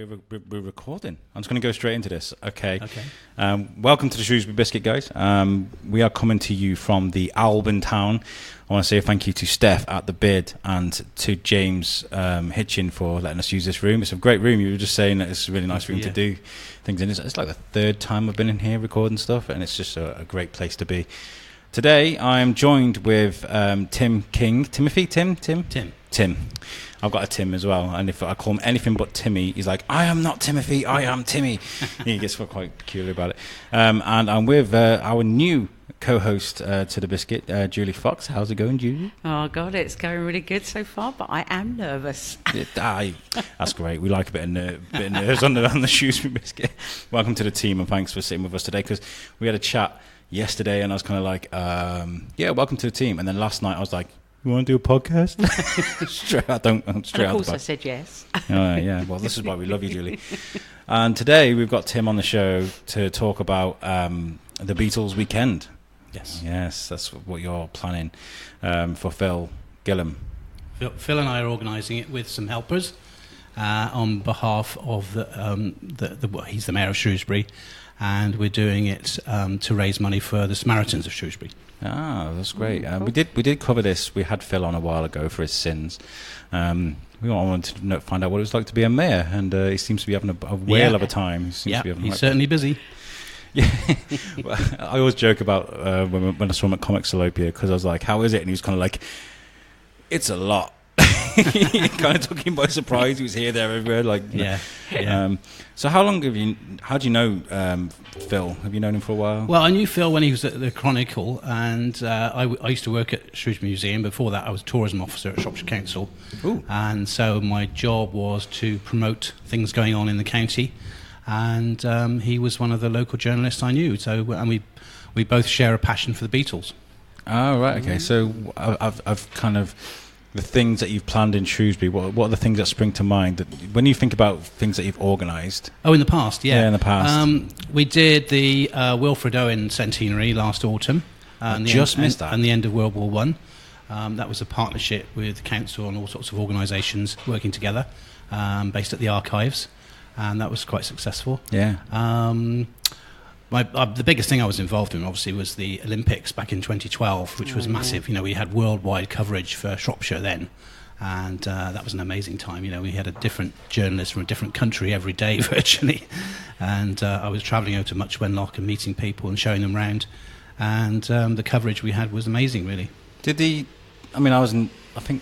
We're recording. I'm just going to go straight into this. Okay. Welcome to the Shrewsbury Biscuit, guys. We are coming to you from the Alban town. I want to say a thank you to Steph at the Bid and to James Hitchin for letting us use this room. It's a great room. You were just saying that it's a really nice room to do things in. It's like the third time I've been in here recording stuff, and it's just a great place to be. Today, I am joined with Tim King. Timothy? Tim. I've got a Tim as well, and if I call him anything but Timmy, he's like, I am not Timothy, I am Timmy. He gets quite peculiar about it. And I'm with our new co-host to the Biscuit, Julie Fox. How's it going, Julie? Oh, God, it's going really good so far, but I am nervous. That's great. We like a bit of nerves on the Shrewsbury Biscuit. Welcome to the team, and thanks for sitting with us today, because we had a chat yesterday, and I was kind of like, welcome to the team. And then last night I was like, you want to do a podcast? Of course I said yes. Yeah, well, this is why we love you, Julie. And today we've got Tim on the show to talk about the Beatles Weekend. Yes, that's what you're planning for Phil Gillam. Phil and I are organising it with some helpers on behalf of he's the mayor of Shrewsbury, and we're doing it to raise money for the Samaritans of Shrewsbury. Ah, that's great. We did cover this. We had Phil on a while ago for his sins. We wanted to find out what it was like to be a mayor, and he seems to be having a whale of a time. He's certainly busy. Yeah, well, I always joke about when I saw him at Comic Salopia, because I was like, how is it? And he was kind of like, it's a lot. It kind of took him by surprise. He was here, there, everywhere. So how do you know Phil? Have you known him for a while? Well, I knew Phil when he was at the Chronicle, and I used to work at Shrewsbury Museum. Before that, I was a tourism officer at Shropshire Council. Ooh. And so my job was to promote things going on in the county, and he was one of the local journalists I knew. So, and we both share a passion for the Beatles. Oh, right, okay. So I've kind of... The things that you've planned in Shrewsbury, what are the things that spring to mind when you think about things that you've organised? Oh, in the past, yeah. Yeah, in the past. We did the Wilfred Owen centenary last autumn. Missed that. And the end of World War One. That was a partnership with the council and all sorts of organisations working together, based at the archives, and that was quite successful. Yeah. The biggest thing I was involved in, obviously, was the Olympics back in 2012, which was massive. You know, we had worldwide coverage for Shropshire then, and that was an amazing time. You know, we had a different journalist from a different country every day, virtually, and I was travelling over to Much Wenlock and meeting people and showing them around, and the coverage we had was amazing, really. I think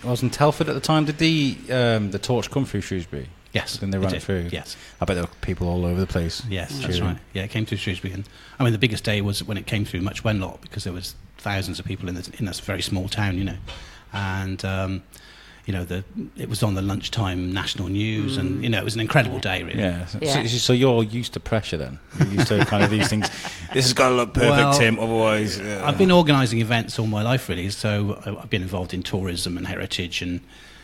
I was in Telford at the time. Did the torch come through Shrewsbury? Yes. Then they ran it through? Yes. I bet there were people all over the place. Yes, that's right. Yeah, it came through Shrewsbury. And the biggest day was when it came through Much Wenlock, because there was thousands of people in this very small town, you know. And, it was on the lunchtime national news, and, it was an incredible day, really. Yeah. So you're used to pressure then? You're used to kind of these things. This has got to look perfect, Tim, otherwise... I've been organising events all my life, really. So I've been involved in tourism and heritage and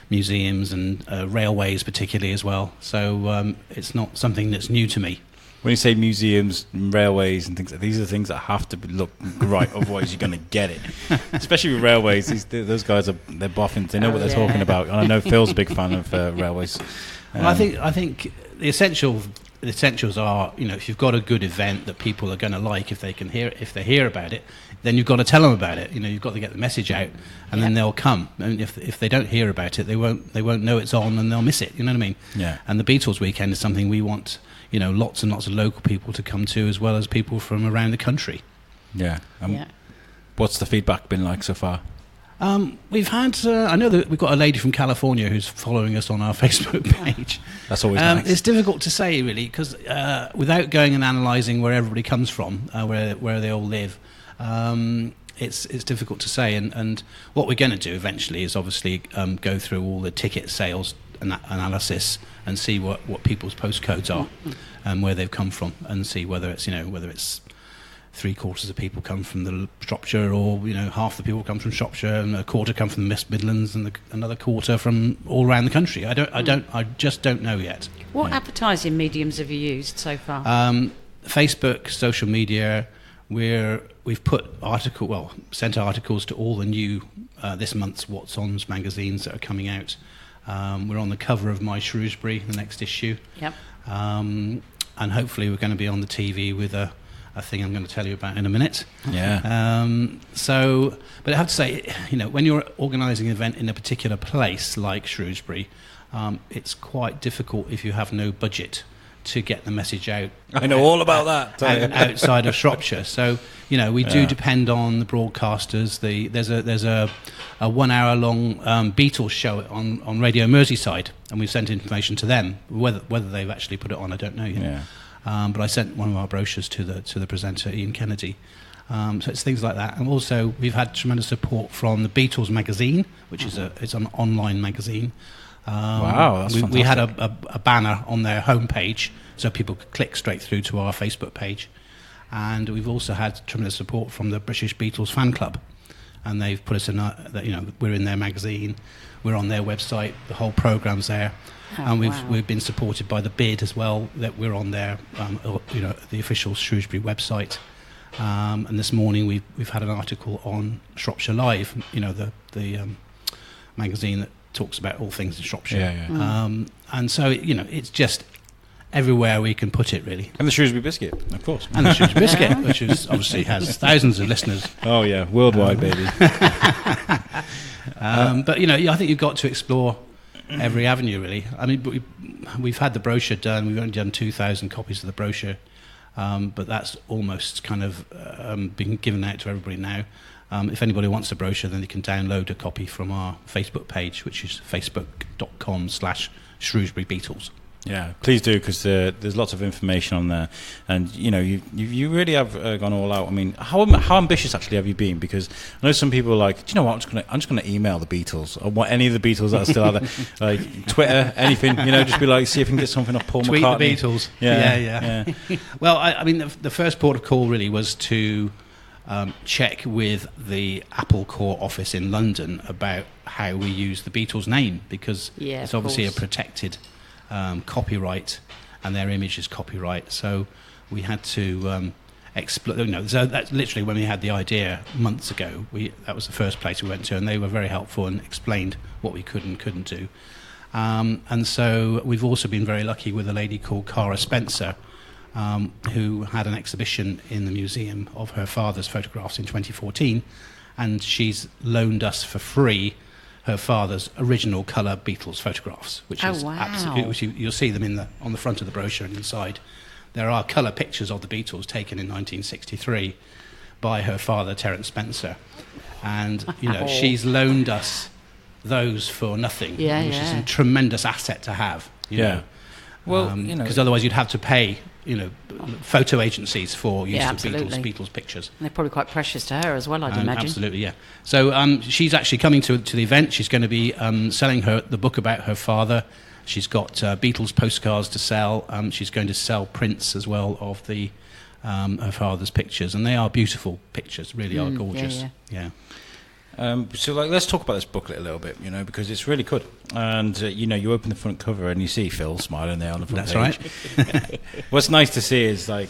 museums and railways particularly as well. So it's not something that's new to me. When you say museums, railways and things, these are things that have to look right, otherwise you're going to get it. Especially with railways, those guys they're boffins. They know what they're talking about. And I know Phil's a big fan of railways. Well, I think the essentials are, if you've got a good event that people are going to like, if they hear about it, then you've got to tell them about it. You've got to get the message out, and then they'll come. And if they don't hear about it, they won't know it's on, and they'll miss it. You know what I mean? Yeah. And the Beatles Weekend is something we want, lots and lots of local people to come to, as well as people from around the country. Yeah. What's the feedback been like so far? We've had, I know that we've got a lady from California who's following us on our Facebook page. That's always nice. It's difficult to say, really, because without going and analysing where everybody comes from, where they all live, it's difficult to say. And what we're going to do eventually is obviously go through all the ticket sales and analysis and see what people's postcodes are and where they've come from, and see whether it's 3/4 of people come from the Shropshire, or half the people come from Shropshire, and a quarter come from the Midlands, and another quarter from all around the country. I just don't know yet. What advertising mediums have you used so far? Facebook, social media. We've sent articles to all the new this month's What's On's magazines that are coming out. We're on the cover of My Shrewsbury, the next issue. Yep. And hopefully we're going to be on the TV with a thing I'm going to tell you about in a minute. Yeah. But I have to say, when you're organising an event in a particular place like Shrewsbury, it's quite difficult if you have no budget to get the message out. I know all about that. Outside of Shropshire. So, we do depend on the broadcasters. There's a 1 hour long Beatles show on Radio Merseyside, and we've sent information to them. Whether they've actually put it on, I don't know yet. Yeah. But I sent one of our brochures to the presenter, Ian Kennedy. So it's things like that. And also, we've had tremendous support from the Beatles magazine, which is it's an online magazine. Wow, that's fantastic. We had a banner on their homepage, so people could click straight through to our Facebook page. And we've also had tremendous support from the British Beatles fan club, and they've put us in. We're in their magazine, we're on their website, the whole program's there, and we've been supported by the bid as well. That we're on their, the official Shrewsbury website. And this morning we've had an article on Shropshire Live, the magazine that talks about all things in Shropshire. Yeah. And so, it's just everywhere we can put it, really. And the Shrewsbury Biscuit, of course. And the Shrewsbury Biscuit, which obviously has thousands of listeners. Oh, yeah, worldwide, baby. But, I think you've got to explore every avenue, really. I mean, we've had the brochure done. We've only done 2,000 copies of the brochure. But that's almost kind of been given out to everybody now. If anybody wants a brochure, then they can download a copy from our Facebook page, which is facebook.com/Shrewsbury Beatles. Yeah, please do, because there's lots of information on there, and you really have gone all out. I mean, how ambitious actually have you been? Because I know some people are like, do you know what? I'm just gonna email the Beatles, or what, any of the Beatles that are still out there, like Twitter, anything. Just be like, see if we can get something off Paul Tweet McCartney. The Beatles. Yeah. Well, I mean, the first port of call really was to check with the Apple Corps office in London about how we use the Beatles name, because it's obviously a protected copyright, and their image is copyright. So we had to explore. So that's literally when we had the idea months ago. That was the first place we went to, and they were very helpful and explained what we could and couldn't do. And so we've also been very lucky with a lady called Cara Spencer, who had an exhibition in the museum of her father's photographs in 2014, and she's loaned us for free her father's original colour Beatles photographs, which is absolutely, which you'll see them on the front of the brochure and inside. There are colour pictures of the Beatles taken in 1963 by her father, Terence Spencer, and she's loaned us those for nothing, which is a tremendous asset to have. You know. Well, because otherwise you'd have to pay photo agencies for use of Beatles pictures. And they're probably quite precious to her as well, I'd imagine. Absolutely, yeah. So she's actually coming to the event. She's going to be selling the book about her father. She's got Beatles postcards to sell. She's going to sell prints as well of her father's pictures, and they are beautiful pictures. Really are gorgeous. Yeah. So let's talk about this booklet a little bit, because it's really good. And you open the front cover and you see Phil smiling there on the front page. That's right. What's nice to see is the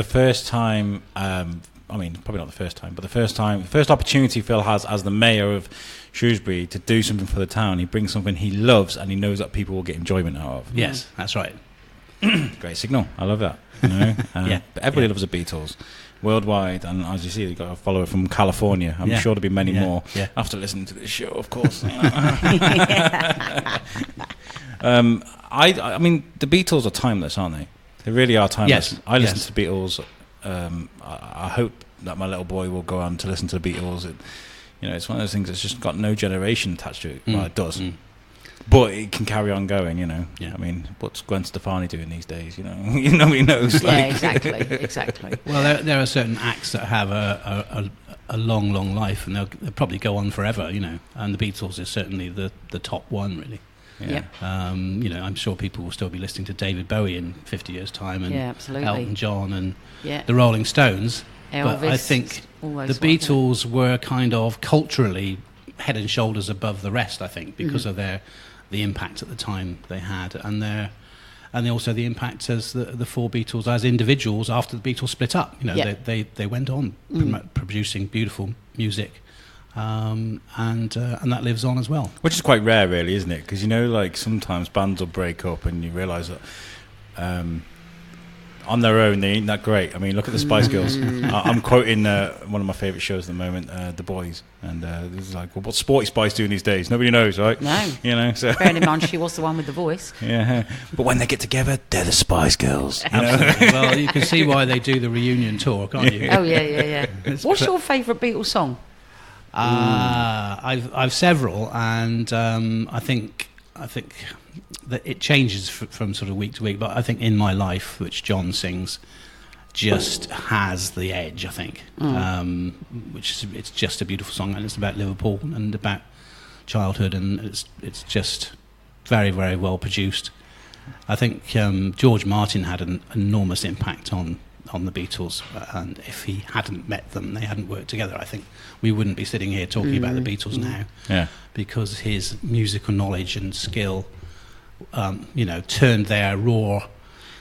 first time. Probably not the first time, but the first opportunity Phil has as the mayor of Shrewsbury to do something for the town. He brings something he loves, and he knows that people will get enjoyment out of. Yes, that's right. Great signal. I love that. But everybody loves the Beatles worldwide, and as you see, you've got a follower from California. I'm sure there'll be many more after listening to this show, of course. I mean, the Beatles are timeless, aren't they? They really are timeless. Yes. I listen to the Beatles. I hope that my little boy will go on to listen to the Beatles. It's one of those things that's just got no generation attached to it. Well, it does. But it can carry on going, Yeah. I mean, what's Gwen Stefani doing these days, Nobody knows. Exactly. Well, there are certain acts that have a long, long life, and they'll probably go on forever, And the Beatles is certainly the top one, really. Yeah. I'm sure people will still be listening to David Bowie in 50 years' time, and absolutely. Elton John and the Rolling Stones. Elvis, but I think the Beatles were kind of culturally head and shoulders above the rest, I think, because of the impact at the time they had, and also the impact as the four Beatles as individuals after the Beatles split up. They went on producing beautiful music, and that lives on as well. Which is quite rare, really, isn't it? Because sometimes bands will break up, and you realise that on their own, they ain't that great. I mean, look at the Spice Girls. I'm quoting one of my favourite shows at the moment, The Boys, and this is like, well, what's Sporty Spice doing these days? Nobody knows, right? No. You know, so Bearing in mind, she was the one with the voice. yeah. But when they get together, they're the Spice Girls. You know? Well, you can see why they do the reunion tour, can't you? Oh yeah. What's your favourite Beatles song? I've several, and I think that it changes from sort of week to week. But I think In My Life, which John sings, just has the edge. I think, it's just a beautiful song, and it's about Liverpool and about childhood, and it's just very, very well produced. I think George Martin had an enormous impact on the Beatles, and if he hadn't met them, they hadn't worked together, I think we wouldn't be sitting here talking about the Beatles now. Yeah. Because his musical knowledge and skill, turned their raw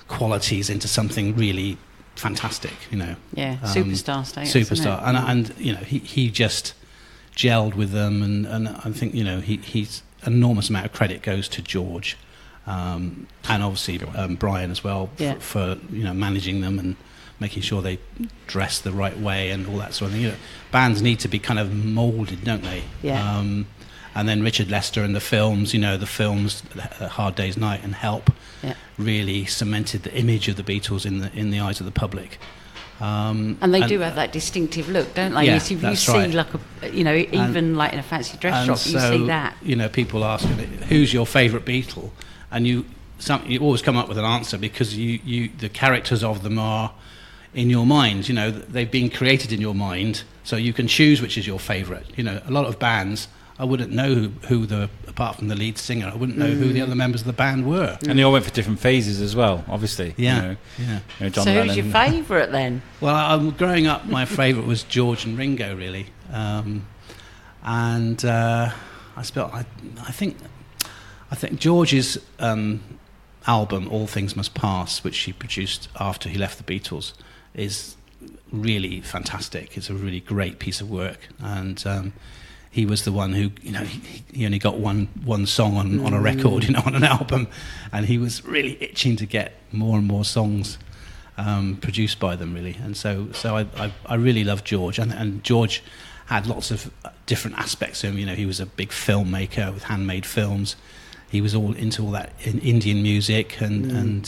qualities into something really fantastic. Yeah, superstar status. Superstar, and he just gelled with them, and I think he's enormous amount of credit goes to George, and obviously Brian as well for managing them and making sure they dress the right way and all that sort of thing. Bands need to be kind of moulded, don't they? Yeah. And then Richard Lester and the films, Hard Day's Night and Help, really cemented the image of the Beatles in the eyes of the public. And they do have that distinctive look, don't they? Yeah, you that's see right. like even like in a fancy dress shop, you see that. People ask, who's your favourite Beatle? And you always come up with an answer because the characters of them are in your mind. They've been created in your mind, so you can choose which is your favourite. A lot of bands, I wouldn't know who apart from the lead singer, I wouldn't know who the other members of the band were. And they all went for different phases as well, obviously. Yeah. John so Lennon. who's your favourite then? Well, growing up, my favourite was George and Ringo, really. I think George's album, All Things Must Pass, which he produced after he left the Beatles, is really fantastic. It's a really great piece of work, and he was the one who, he only got one song on a record, on an album, and he was really itching to get more and more songs produced by them, really. And so I really love George, and George had lots of different aspects to him. He was a big filmmaker with handmade films. He was all into all that in Indian music, and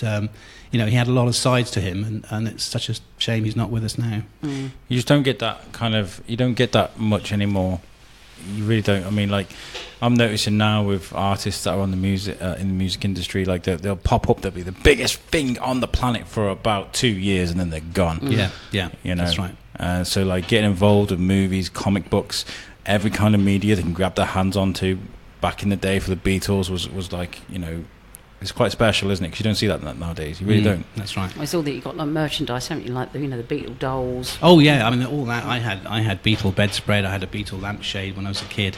he had a lot of sides to him, and it's such a shame he's not with us now. You just don't get that you don't get that much anymore. You really don't. I mean, like, I'm noticing now with artists that are on the music in the music industry, like they'll pop up, they'll be the biggest thing on the planet for about 2 years, and then they're gone. Yeah, that's right. So like getting involved with movies, comic books, every kind of media they can grab their hands onto. Back in the day for the Beatles was like, it's quite special, isn't it? Because you don't see that nowadays. You really don't. That's right. I saw that you got like merchandise, haven't you? Like the Beatle dolls. Oh yeah, I mean all that. I had Beatle bedspread. I had a Beatle lampshade when I was a kid,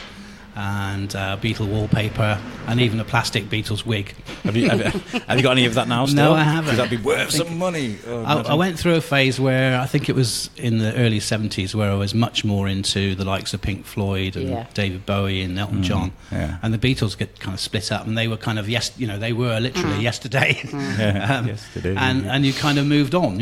and Beatle wallpaper, and even a plastic Beatles wig. Have you got any of that now? Still? No, I haven't. Because that'd be worth some money. I went through a phase where I think it was in the early 70s where I was much more into the likes of Pink Floyd and David Bowie and Elton John, and the Beatles get kind of split up, and they were kind of they were literally yesterday. Yesterday. And you kind of moved on,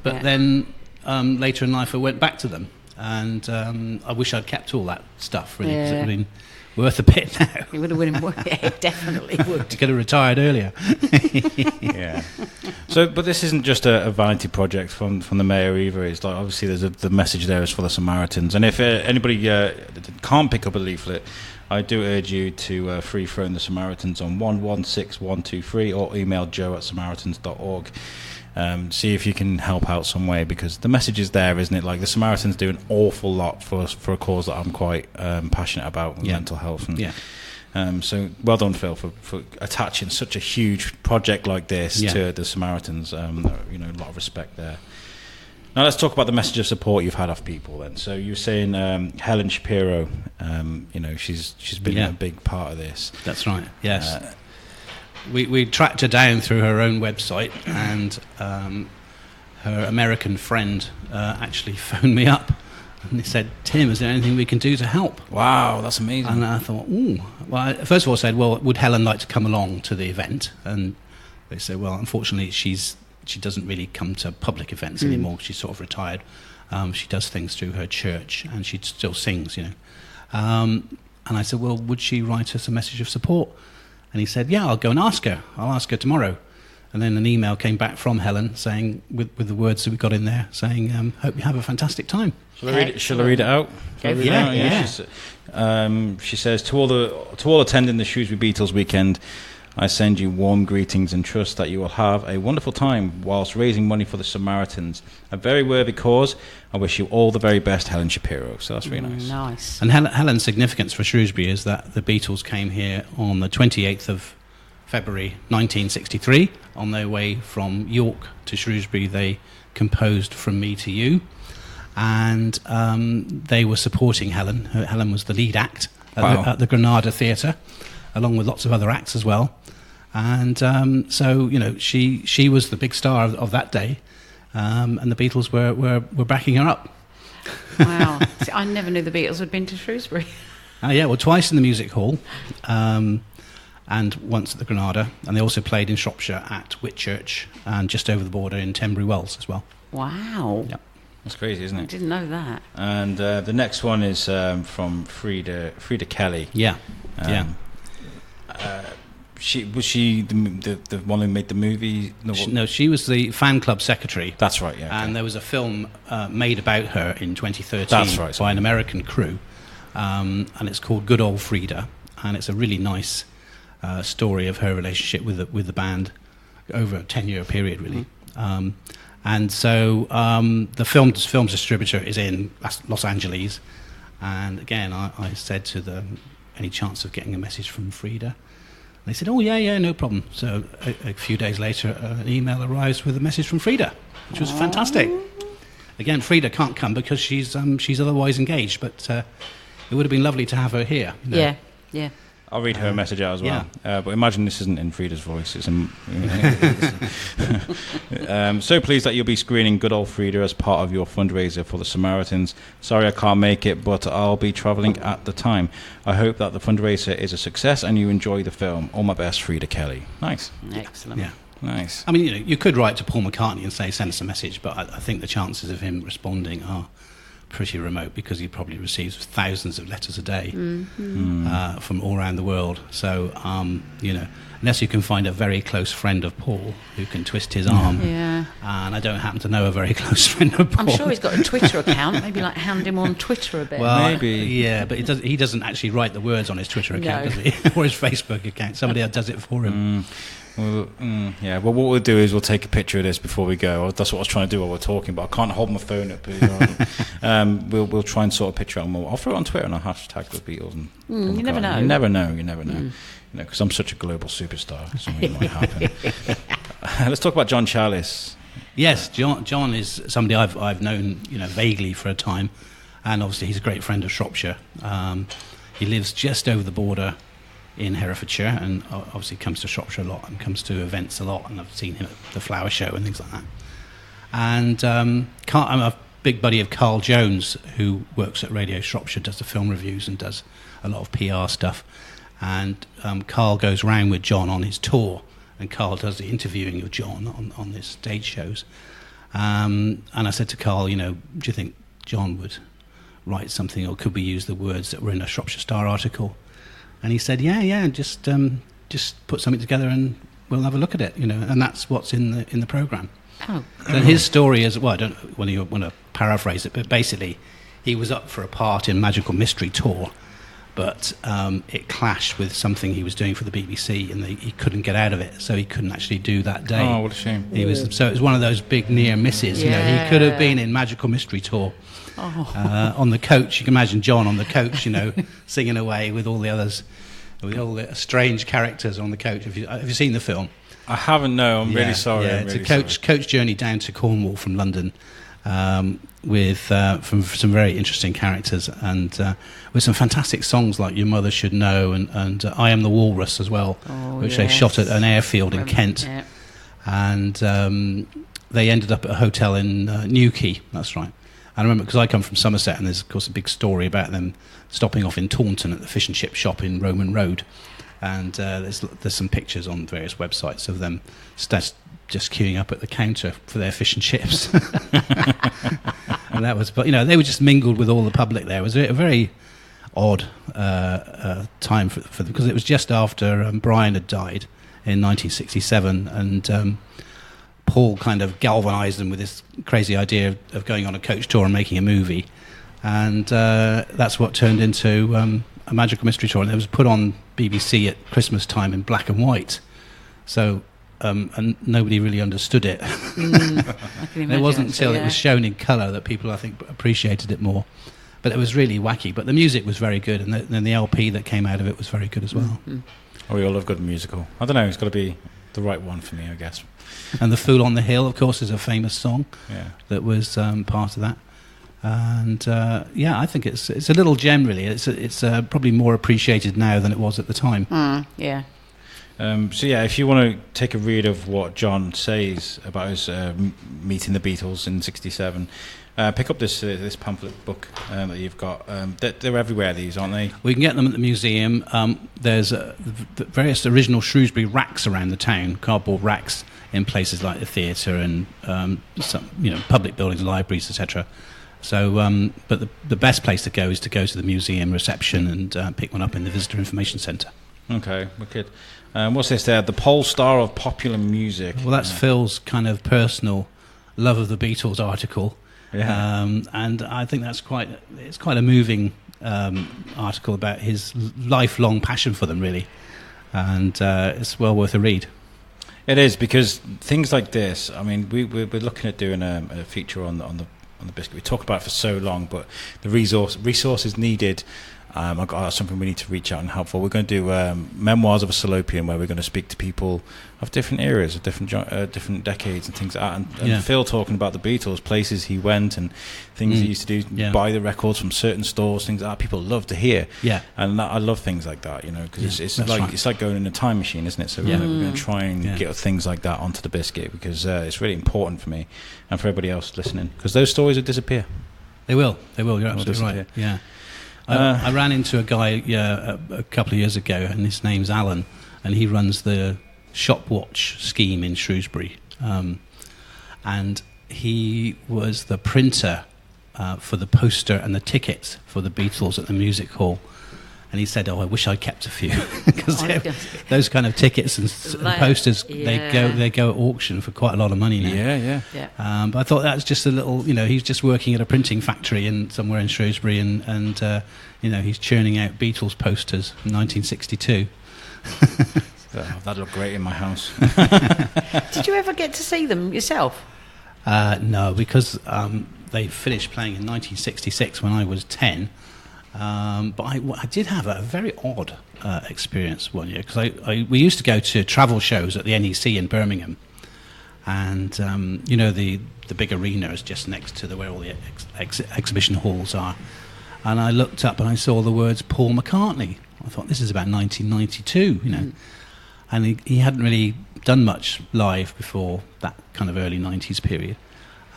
But then later in life I went back to them, and I wish I'd kept all that stuff really, because it would have been worth a bit now. It would have been it definitely would. Could have retired earlier. Yeah. So, but this isn't just a vanity project from the mayor either. It's like, obviously there's the message there is for the Samaritans, and if anybody can't pick up a leaflet, I do urge you to free phone the Samaritans on 116123 or email joe@samaritans.org. See if you can help out some way, because the message is there, isn't it? Like, the Samaritans do an awful lot for a cause that I'm quite passionate about, mental health. And, so well done, Phil, for attaching such a huge project like this to the Samaritans. A lot of respect there. Now let's talk about the message of support you've had off people then. So you were saying Helen Shapiro, she's been a big part of this. That's right, yes. We tracked her down through her own website, and her American friend actually phoned me up, and he said, "Tim, is there anything we can do to help?" Wow, that's amazing. And I thought, well, first of all I said, well, would Helen like to come along to the event? And They said, well, unfortunately, she doesn't really come to public events anymore. She's sort of retired. She does things through her church, and she still sings, And I said, well, would she write us a message of support? And he said, yeah, I'll go and ask her. I'll ask her tomorrow. And then an email came back from Helen saying, with the words that we got in there, saying, hope you have a fantastic time. Shall I read it out? Yeah. She says, to all attending the Shrewsbury Beatles Weekend, I send you warm greetings and trust that you will have a wonderful time whilst raising money for the Samaritans. A very worthy cause. I wish you all the very best, Helen Shapiro. So that's really nice. Nice. And Helen's significance for Shrewsbury is that the Beatles came here on the 28th of February 1963. On their way from York to Shrewsbury, they composed From Me to You. And they were supporting Helen. Helen was the lead act at the Granada Theatre, along with lots of other acts as well. And so, she was the big star of that day, and the Beatles were backing her up. Wow. See, I never knew the Beatles had been to Shrewsbury. Twice in the music hall, and once at the Granada. And they also played in Shropshire at Whitchurch, and just over the border in Tenbury Wells as well. Wow. Yep. That's crazy, isn't it? I didn't know that. And the next one is from Frida Kelly. Yeah. Was she the one who made the movie? No, she was the fan club secretary. That's right, yeah. Okay. And there was a film made about her in 2013 That's right, by an American crew, and it's called Good Old Frida, and it's a really nice story of her relationship with the band over a 10-year period, really. And so the film's distributor is in Los Angeles, and again, I said to them, any chance of getting a message from Frida? And they said, oh, yeah, no problem. So a few days later, an email arrives with a message from Frida, which was fantastic. Again, Frida can't come because she's otherwise engaged, but it would have been lovely to have her here. Yeah. I'll read her message out as well. But imagine this isn't in Frida's voice. It's so pleased that you'll be screening Good Old Frida as part of your fundraiser for the Samaritans. Sorry I can't make it, but I'll be travelling at the time. I hope that the fundraiser is a success and you enjoy the film. All my best, Frida Kelly. Nice. Excellent. Yeah. Nice. I mean, you could write to Paul McCartney and say, send us a message, but I think the chances of him responding are pretty remote because he probably receives thousands of letters a day from all around the world. So, unless you can find a very close friend of Paul who can twist his arm. Yeah. And I don't happen to know a very close friend of Paul. I'm sure he's got a Twitter account. Maybe hound him on Twitter a bit. Well, maybe. Yeah, but he doesn't actually write the words on his Twitter account, does he? Or his Facebook account. Somebody else does it for him. Well, what we'll do is we'll take a picture of this before we go. That's what I was trying to do while we're talking, but I can't hold my phone up. We'll try and sort a picture out. I'll throw it on Twitter and I'll hashtag the Beatles. And you never know. You never know. Because I'm such a global superstar. Something might happen. Let's talk about John Challis. Yes, John is somebody I've known vaguely for a time, and obviously he's a great friend of Shropshire. He lives just over the border in Herefordshire, and obviously comes to Shropshire a lot and comes to events a lot, and I've seen him at the flower show and things like that. And I'm a big buddy of Carl Jones, who works at Radio Shropshire, does the film reviews and does a lot of PR stuff. And Carl goes round with John on his tour, and Carl does the interviewing of John on his stage shows. And I said to Carl, do you think John would write something, or could we use the words that were in a Shropshire Star article? And he said, yeah, just put something together and we'll have a look at it, and that's what's in the programme. Oh. And his story is, well, I don't know whether you want to paraphrase it, but basically he was up for a part in Magical Mystery Tour, but it clashed with something he was doing for the BBC, and he couldn't get out of it, so he couldn't actually do that day. Oh, what a shame. So it was one of those big near misses. Yeah. He could have been in Magical Mystery Tour. On the coach. You can imagine John on the coach, singing away with all the others, with all the strange characters on the coach. Have you seen the film? I haven't. No, I'm really sorry. Yeah, it's a coach journey down to Cornwall from London, with from some very interesting characters, and with some fantastic songs like "Your Mother Should Know" and "I Am the Walrus" as well, which they shot at an airfield in Kent, and they ended up at a hotel in Newquay. That's right. I remember because I come from Somerset, and there's of course a big story about them stopping off in Taunton at the fish and chip shop in Roman Road, And there's some pictures on various websites of them just queuing up at the counter for their fish and chips. And that was, but they were just mingled with all the public there. It was a very odd time for them, because it was just after Brian had died in 1967, and Paul kind of galvanised them with this crazy idea of going on a coach tour and making a movie, and that's what turned into a Magical Mystery Tour, and it was put on BBC at Christmas time in black and white. So. And nobody really understood it. I can imagine. It wasn't until it was shown in colour that people, I think, appreciated it more. But it was really wacky. But the music was very good, and then the LP that came out of it was very good as well. Mm-hmm. Oh, we all love good musical. I don't know, it's got to be the right one for me, I guess. And The Fool on the Hill, of course, is a famous song that was part of that. And I think it's a little gem, really. It's probably more appreciated now than it was at the time. Yeah. If you want to take a read of what John says about his meeting the Beatles in '67, pick up this pamphlet book that you've got. They're everywhere, these, aren't they? We can get them at the museum. There's the various original Shrewsbury racks around the town, cardboard racks in places like the theatre and some public buildings, libraries, etc. So, but the best place to go is to go to the museum reception and pick one up in the Visitor Information Centre. Okay, wicked. What's this there? The Pole Star of Popular Music. Well, that's Phil's kind of personal love of the Beatles article. Yeah. And I think it's quite a moving article about his lifelong passion for them, really. And it's well worth a read. It is, because things like this, I mean, we're looking at doing a feature on the Biscuit. We talk about it for so long, but the resources needed. I've got something we need to reach out and help for. We're going to do Memoirs of a Salopian, where we're going to speak to people of different eras, of different decades and things like that. And Phil talking about the Beatles, places he went and things he used to do, buy the records from certain stores, things like that. People love to hear. Yeah. And I love things like that, because it's like going in a time machine, isn't it? So we're going to try and get things like that onto the Biscuit, because it's really important for me and for everybody else listening, because those stories will disappear. They will. You're absolutely right. Yeah. I ran into a guy a couple of years ago, and his name's Alan, and he runs the shop watch scheme in Shrewsbury, and he was the printer for the poster and the tickets for the Beatles at the music hall. And he said, I wish I'd kept a few, because those kind of tickets and posters, they go at auction for quite a lot of money now. Yeah. But I thought that's just a little, he's just working at a printing factory somewhere in Shrewsbury, and he's churning out Beatles posters from 1962. That'd look great in my house. Did you ever get to see them yourself? No, because they finished playing in 1966 when I was 10. But I did have a very odd experience one year, because we used to go to travel shows at the NEC in Birmingham, and the big arena is just next to where all the exhibition halls are, and I looked up and I saw the words Paul McCartney. I thought, this is about 1992, and he hadn't really done much live before that kind of early 90s period,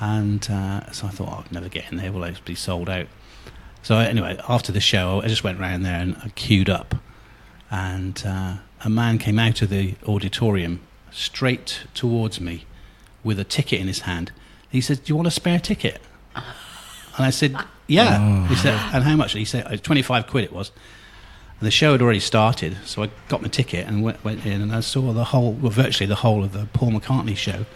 and so I thought, I'd never get in there, will they be sold out? So anyway, after the show, I just went round there and I queued up, and a man came out of the auditorium straight towards me with a ticket in his hand. He said, "Do you want a spare ticket?" And I said, "Yeah." Oh. He said, "And how much?" He said, "£25 it was." And the show had already started, so I got my ticket and went in, and I saw virtually the whole of the Paul McCartney show.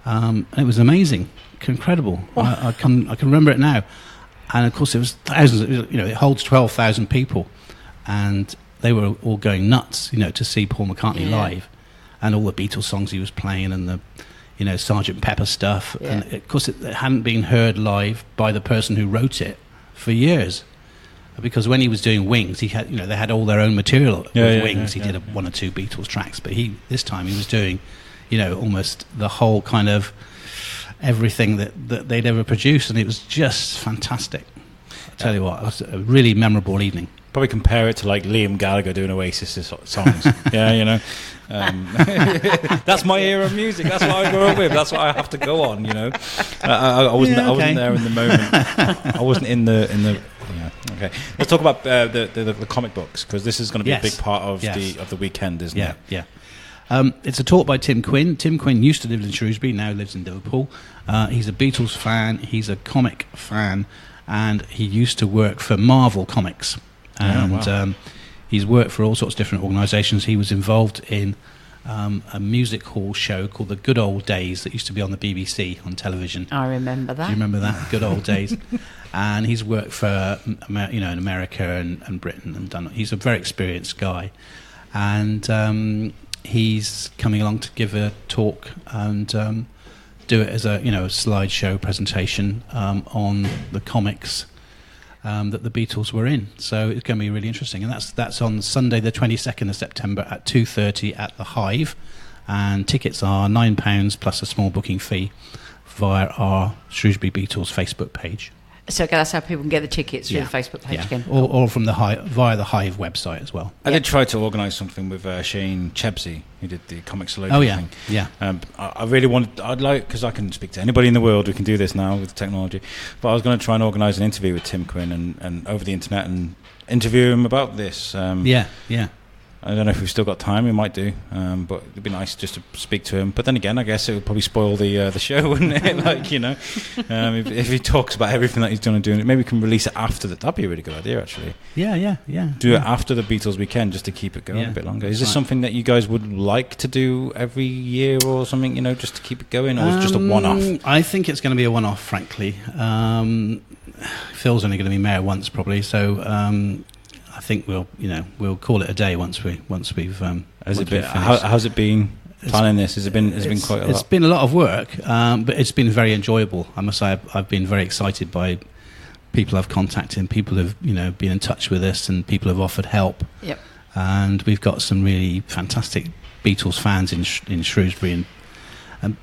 And it was amazing, incredible. Oh. I can remember it now. And of course, it was thousands. It holds 12,000 people, and they were all going nuts, to see Paul McCartney live, and all the Beatles songs he was playing, and the, Sgt. Pepper stuff. Yeah. And of course, it hadn't been heard live by the person who wrote it for years, because when he was doing Wings, he had, they had all their own material with Wings. He did one or two Beatles tracks, but this time he was doing, almost the whole kind of everything that they'd ever produced, and it was just fantastic. I tell you what, it was a really memorable evening. Probably compare it to like Liam Gallagher doing Oasis songs. That's my era of music. That's what I grew up with. That's what I have to go on. I wasn't there in the moment. I wasn't in the Yeah. Okay. Let's talk about the comic books, because this is going to be a big part of the weekend, isn't it? Yeah. It's a talk by Tim Quinn. Tim Quinn used to live in Shrewsbury, now lives in Liverpool. He's a Beatles fan, he's a comic fan, and he used to work for Marvel Comics. And he's worked for all sorts of different organisations. He was involved in a music hall show called The Good Old Days that used to be on the BBC on television. I remember that. Do you remember that? Good Old Days. And he's worked for, in America and Britain and done. He's a very experienced guy, and he's coming along to give a talk and do it as a slideshow presentation on the comics that the Beatles were in. So it's going to be really interesting, and that's on Sunday the 22nd of September at 2:30 at the Hive, and tickets are £9 plus a small booking fee via our Shrewsbury Beatles Facebook page. So that's how people can get the tickets through the Facebook page again. Or from the via the Hive website as well. I did try to organise something with Shane Chebsey, who did the Comics Solution thing. Yeah. I really because I can speak to anybody in the world, we can do this now with technology, but I was going to try and organise an interview with Tim Quinn and over the internet and interview him about this. I don't know if we've still got time. We might do, but it'd be nice just to speak to him. But then again, I guess it would probably spoil the show, wouldn't it? If he talks about everything that he's going to do, maybe we can release it after that. That'd be a really good idea, actually. Yeah. Do it after the Beatles weekend, just to keep it going a bit longer. Is this something that you guys would like to do every year or something? Just to keep it going, or is it just a one-off? I think it's going to be a one-off, frankly. Phil's only going to be mayor once, probably, so. I think we'll call it a day once we've How's it been planning this? Has it been quite a lot? It's been a lot of work, but it's been very enjoyable. I must say I've been very excited by people I've contacted, and people have been in touch with us, and people have offered help. Yep. And we've got some really fantastic Beatles fans in Shrewsbury, and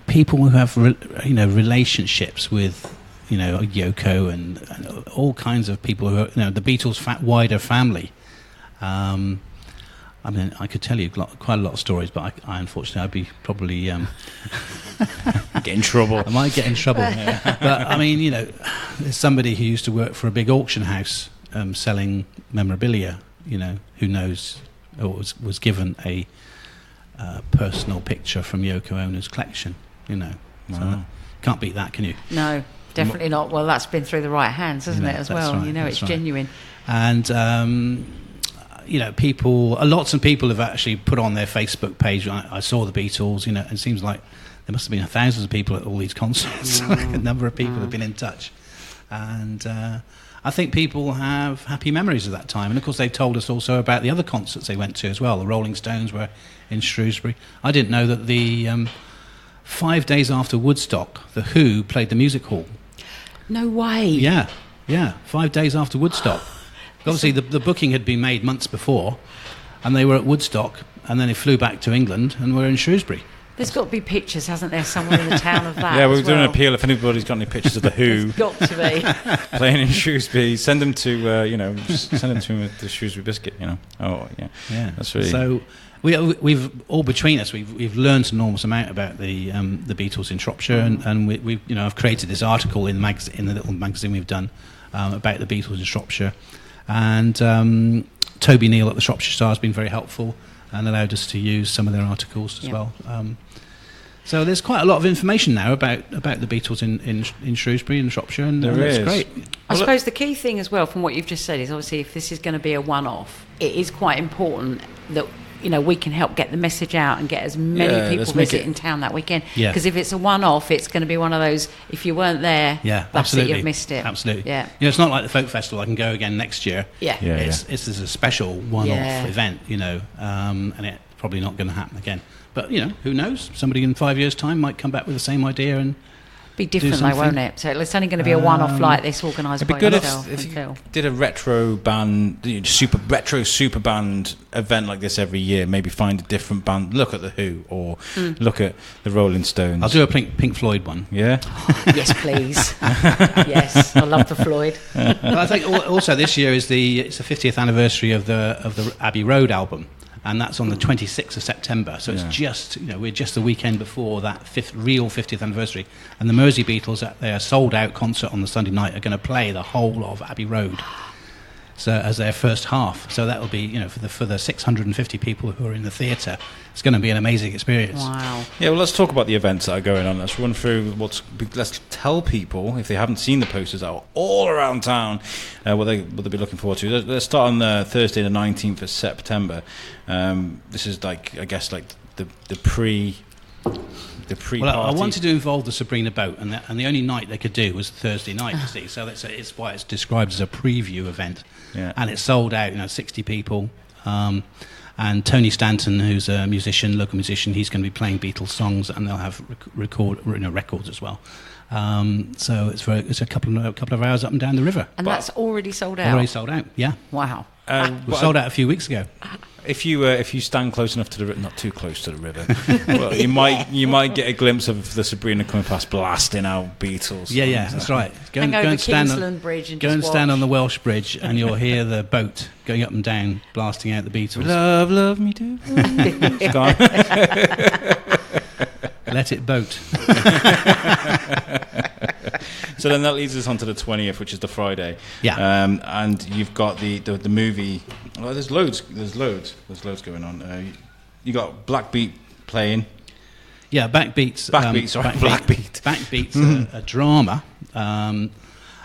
people who have relationships with Yoko and all kinds of people who are, the Beatles' wider family. I could tell you quite a lot of stories, but I unfortunately, I'd be probably get in trouble. I might get in trouble. But there's somebody who used to work for a big auction house selling memorabilia. Who knows, or was given a personal picture from Yoko Ono's collection. So can't beat that, can you? No. Definitely not. Well, that's been through the right hands, hasn't it, as well? Right, it's genuine. And, lots of people have actually put on their Facebook page, I saw the Beatles, it seems like there must have been thousands of people at all these concerts. A number of people have been in touch. And I think people have happy memories of that time. And, of course, they've told us also about the other concerts they went to as well. The Rolling Stones were in Shrewsbury. I didn't know that the 5 days after Woodstock, The Who played the Music Hall. No way. Yeah. 5 days after Woodstock. Obviously, the booking had been made months before, and they were at Woodstock, and then they flew back to England and were in Shrewsbury. There's got to be pictures, hasn't there, somewhere in the town of that? Yeah, we're doing an appeal. If anybody's got any pictures of the Who, there's got to be playing in Shrewsbury, send them to the Shrewsbury Biscuit. Oh yeah. That's really so. We've all between us. We've learned an enormous amount about the Beatles in Shropshire, and we I've created this article in the little magazine we've done about the Beatles in Shropshire, and Toby Neal at the Shropshire Star has been very helpful and allowed us to use some of their articles as well. So there's quite a lot of information now about the Beatles in Shrewsbury and Shropshire, and that's great. I suppose the key thing as well, from what you've just said, is obviously if this is going to be a one-off, it is quite important that we can help get the message out and get as many people visiting town that weekend. Because if it's a one-off, it's going to be one of those, if you weren't there, that's it, you've missed it. Absolutely. Yeah. It's not like the folk festival. I can go again next year. It's a special one-off event, and it's probably not going to happen again. But, who knows? Somebody in 5 years' time might come back with the same idea and be different though, won't it? So it's only going to be a one-off like this, organised by yourself. If you did a retro band, super band event like this every year, maybe find a different band, look at the Who or look at the Rolling Stones. I'll do a Pink Floyd one. Yeah? Yes, please. Yes, I love the Floyd. But I think also this year is it's the 50th anniversary of the Abbey Road album. and that's on the 26th of September. So it's just, we're just the weekend before that real 50th anniversary. And the Mersey Beatles, at their sold-out concert on the Sunday night, are going to play the whole of Abbey Road. So as their first half. So that'll be, for the 650 people who are in the theatre, it's going to be an amazing experience. Wow. Yeah, well, let's talk about the events that are going on. Let's run through let's tell people, if they haven't seen the posters that are all around town, what they'll be looking forward to. Let's start on Thursday the 19th of September. This is the pre... Well, I wanted to involve the Sabrina boat, and the only night they could do was Thursday night, you see. So it's why it's described as a preview event. Yeah. And it's sold out, 60 people. And Tony Stanton, who's a local musician, he's going to be playing Beatles songs, and they'll have records as well. So it's a couple of hours up and down the river. And that's already sold out? Already sold out, yeah. Wow. We sold out a few weeks ago. If you stand close enough to the river, not too close to the river, well, you might get a glimpse of the Sabrina coming past, blasting out Beatles. Yeah, that's right. Go and stand Bridge and go and stand on the Welsh Bridge, and you'll hear the boat going up and down, blasting out the Beatles. Love me do. It's gone. Let it boat. So then that leads us on to the 20th, which is the Friday. Yeah. And you've got the movie. Well, there's loads going on. You got Blackbeat playing. Yeah, Backbeat's a drama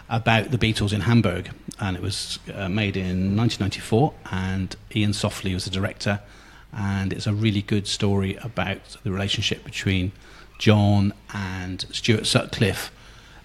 about the Beatles in Hamburg, and it was made in 1994, and Ian Softly was the director, and it's a really good story about the relationship between John and Stuart Sutcliffe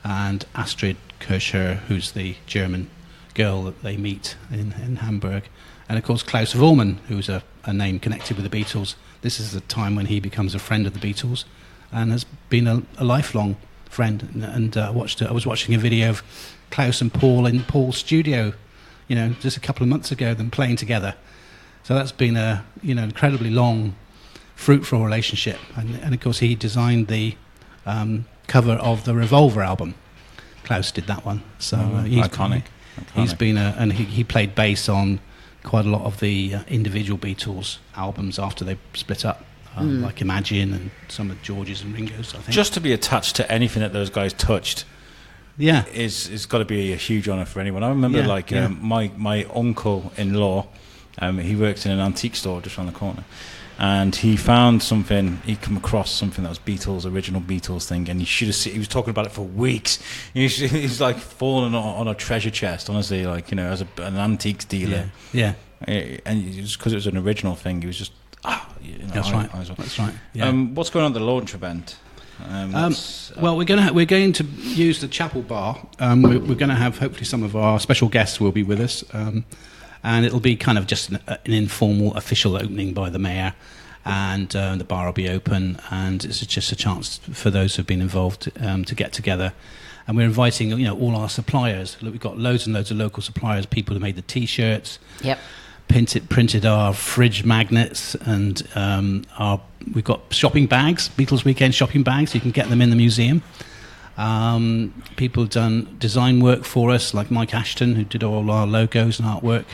and Astrid Kircher, who's the German girl that they meet in Hamburg. And of course Klaus Voormann, who's a name connected with the Beatles. This is the time when he becomes a friend of the Beatles and has been a lifelong friend. And I was watching a video of Klaus and Paul in Paul's studio, just a couple of months ago, them playing together. So that's been a incredibly long, fruitful relationship. And of course he designed the cover of the Revolver album. Klaus did that one. So he's iconic. He's been and he played bass on quite a lot of the individual Beatles albums after they split up, like Imagine and some of George's and Ringo's, I think. Just to be attached to anything that those guys touched, is got to be a huge honour for anyone. I remember my uncle-in-law, he worked in an antique store just around the corner, and he found something. He come across something that was original Beatles thing, and he was talking about it for weeks. He's like falling on a treasure chest, honestly, as an antiques dealer. Yeah. And just because it was an original thing, he was just. That's right. That's right. Yeah. What's going on at the launch event? Well, we're going to use the chapel bar. We're going to have, hopefully, some of our special guests will be with us. And it'll be kind of just an informal official opening by the mayor, and the bar will be open, and it's just a chance for those who've been involved to get together. And we're inviting all our suppliers. Look, we've got loads and loads of local suppliers, people who made the T-shirts, printed our fridge magnets, and we've got shopping bags, Beatles Weekend shopping bags. You can get them in the museum. People have done design work for us, like Mike Ashton, who did all our logos and artwork.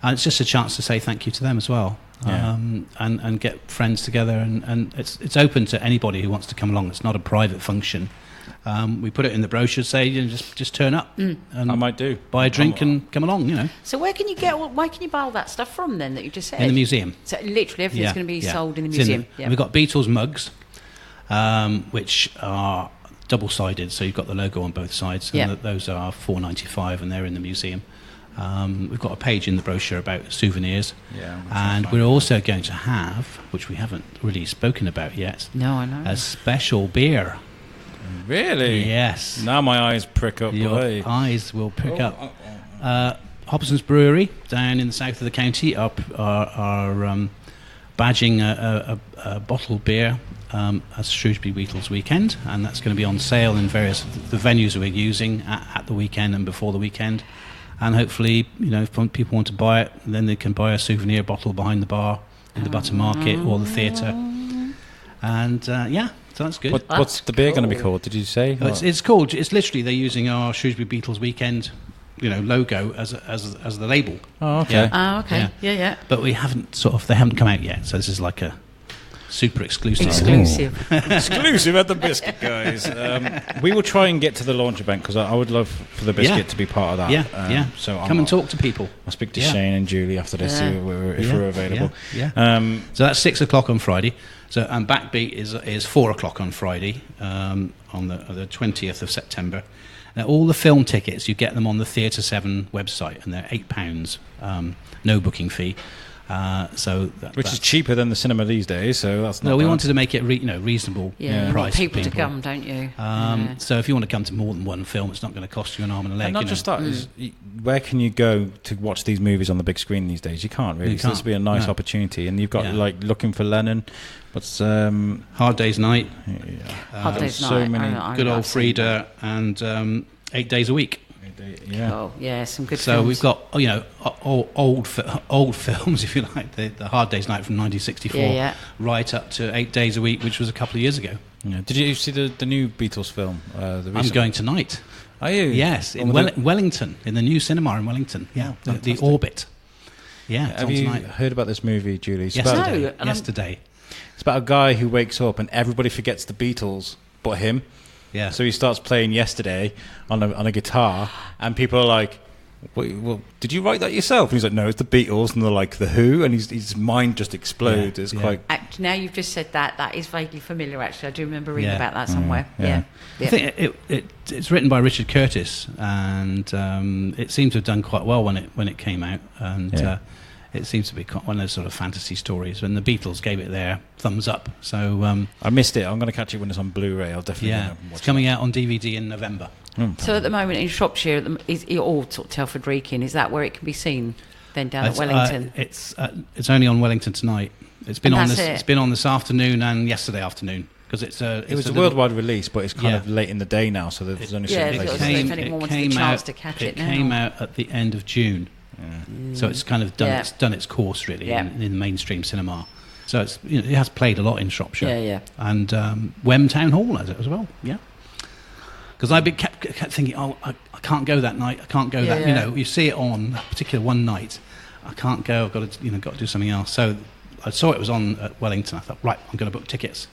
And it's just a chance to say thank you to them as well, and get friends together. And it's open to anybody who wants to come along. It's not a private function. We put it in the brochure, say just turn up. And I might do. Buy a drink and come along. So where can you buy all that stuff from then that you just said? In the museum. So literally everything's going to be sold in the museum. We've got Beatles mugs, which are double-sided, so you've got the logo on both sides, and those are $4.95, and they're in the museum. We've got a page in the brochure about souvenirs, and we're also going to have, which we haven't really spoken about yet, I know, a special beer. Really? Yes. Now my eyes prick up. Your eyes will prick up. Hobson's Brewery down in the south of the county are badging a bottled beer as Shrewsbury Beatles Weekend, and that's going to be on sale in various the venues we're using at the weekend and before the weekend. And hopefully, if people want to buy it, then they can buy a souvenir bottle behind the bar in the Butter Market or the theatre. And so that's good. What's the beer going to be called? Did you say? It's called. It's literally they're using our Shrewsbury Beatles Weekend logo as the label. Oh, okay. Yeah. But they haven't come out yet. So this is like a super exclusive. Exclusive at the Biscuit, guys. We will try and get to the launch event because I would love for the Biscuit to be part of that. So come and talk to people. I'll speak to Shane and Julie after this if we're available. So that's 6:00 on Friday. And Backbeat is 4:00 on Friday on the 20th of September. Now all the film tickets, you get them on the Theatre 7 website, and they're £8, no booking fee. Which is cheaper than the cinema these days, so that's not. No, we bad. wanted to make it reasonable price. You want people to come, don't you? So if you want to come to more than one film, it's not going to cost you an arm and a leg. And not just that. Where can you go to watch these movies on the big screen these days? You can't really. So this would be a nice opportunity, and you've got Looking for Lennon. What's Hard Day's Night? Hard Day's Night. So many good old Frida and 8 Days a Week. Some good films. So we've got old films, if you like, the Hard Day's Night from 1964, right up to 8 Days a Week, which was a couple of years ago. Yeah. Did you see the new Beatles film? I'm going tonight. Are you? Yes, in Wellington, in the new cinema in Wellington. Yeah, the Orbit. Yeah. Have you heard about this movie, Julie? Yesterday. It's about a guy who wakes up and everybody forgets the Beatles but him. Yeah. So he starts playing Yesterday on a guitar, and people are like, well, did you write that yourself? And he's like, no, it's the Beatles. And they're like, the Who? And his mind just explodes. It's quite... Now you've just said that is vaguely familiar, actually. I do remember reading about that somewhere. I think it's written by Richard Curtis, and it seemed to have done quite well when it came out. And it seems to be one of those sort of fantasy stories. When the Beatles gave it their thumbs up. So I missed it. I'm going to catch it when it's on Blu-ray. I'll definitely watch it's coming out on DVD in November. So at the moment in Shropshire, or sort of Telford Wrekin, is that where it can be seen? Then down at Wellington, it's only on Wellington tonight. It's been on this afternoon and yesterday afternoon because it was a worldwide release, but it's kind of late in the day now, so there's only certain places. If anyone wants the chance to catch it now. It came out at the end of June. So it's kind of done its course really in mainstream cinema. So it has played a lot in Shropshire. And Wem Town Hall has it as well. Yeah. Because I kept thinking, I can't go that night. I can't go that. You see it on a particular one night. I can't go. I've got to do something else. So I saw it was on at Wellington. I thought, right, I'm going to book tickets,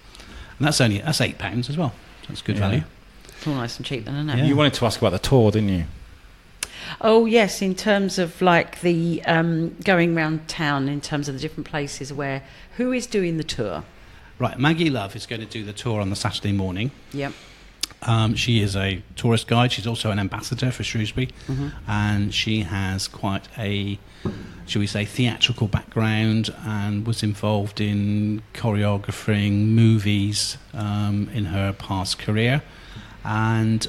and that's £8 as well. That's good value. It's all nice and cheap, then, isn't it? Yeah. You wanted to ask about the tour, didn't you? Oh yes, in terms of like the going around town, in terms of the different places who is doing the tour? Right, Maggie Love is going to do the tour on the Saturday morning. Yep. She is a tourist guide. She's also an ambassador for Shrewsbury, and she has quite a, shall we say, theatrical background, and was involved in choreographing movies in her past career. And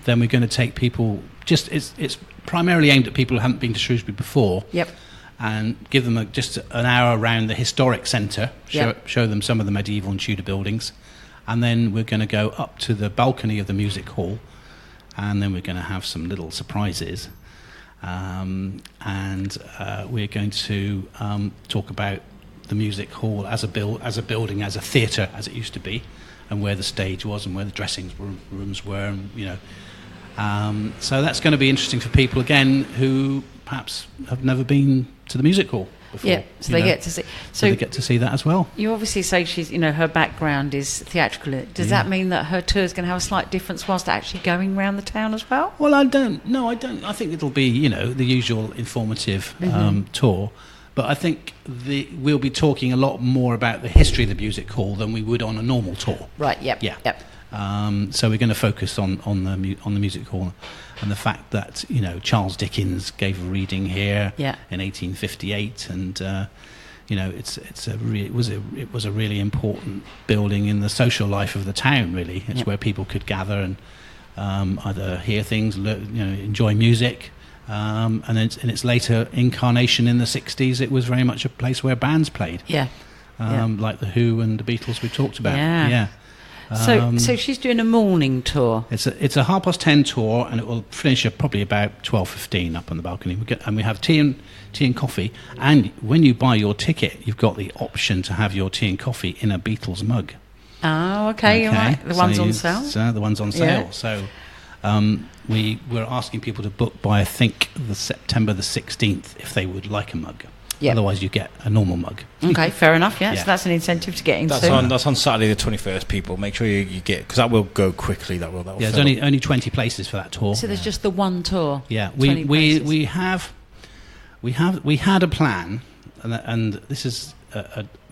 then we're going to take people. It's primarily aimed at people who haven't been to Shrewsbury before. Yep. And give them just an hour around the historic centre. Show them some of the medieval and Tudor buildings. And then we're going to go up to the balcony of the music hall, and then we're going to have some little surprises. And we're going to talk about the music hall as a building, as a theatre, as it used to be, and where the stage was, and where the dressing rooms were, and so that's going to be interesting for people again who perhaps have never been to the music hall before. Yeah, so they get to see. So they get to see that as well. You obviously say she's, her background is theatrical. Does that mean that her tour is going to have a slight difference whilst actually going around the town as well? Well, I don't. No, I don't. I think it'll be, the usual informative tour. But I think we'll be talking a lot more about the history of the music hall than we would on a normal tour. Right. Yep. Yeah. Yep. So we're going to focus on the music hall and the fact that Charles Dickens gave a reading here in 1858, and it was a really important building in the social life of the town. Really, it's where people could gather and either hear things, enjoy music. And then in its later incarnation in the 60s, it was very much a place where bands played. Like the Who and the Beatles we talked about. Yeah. So she's doing a morning tour. It's a 10:30 tour, and it will finish at probably about 12:15 up on the balcony. We have tea and coffee. And when you buy your ticket, you've got the option to have your tea and coffee in a Beatles mug. Oh, okay. You're right. The one's on sale. The one's on sale. So we were asking people to book by, I think, the September the 16th if they would like a mug. Yep. Otherwise, you get a normal mug. Okay, fair enough. Yeah, so that's an incentive to get in. That's on Saturday the 21st. People, make sure you get, because that will go quickly. That will. Yeah, there's only 20 places for that tour. So there's just the one tour. Yeah, we had a plan, and this is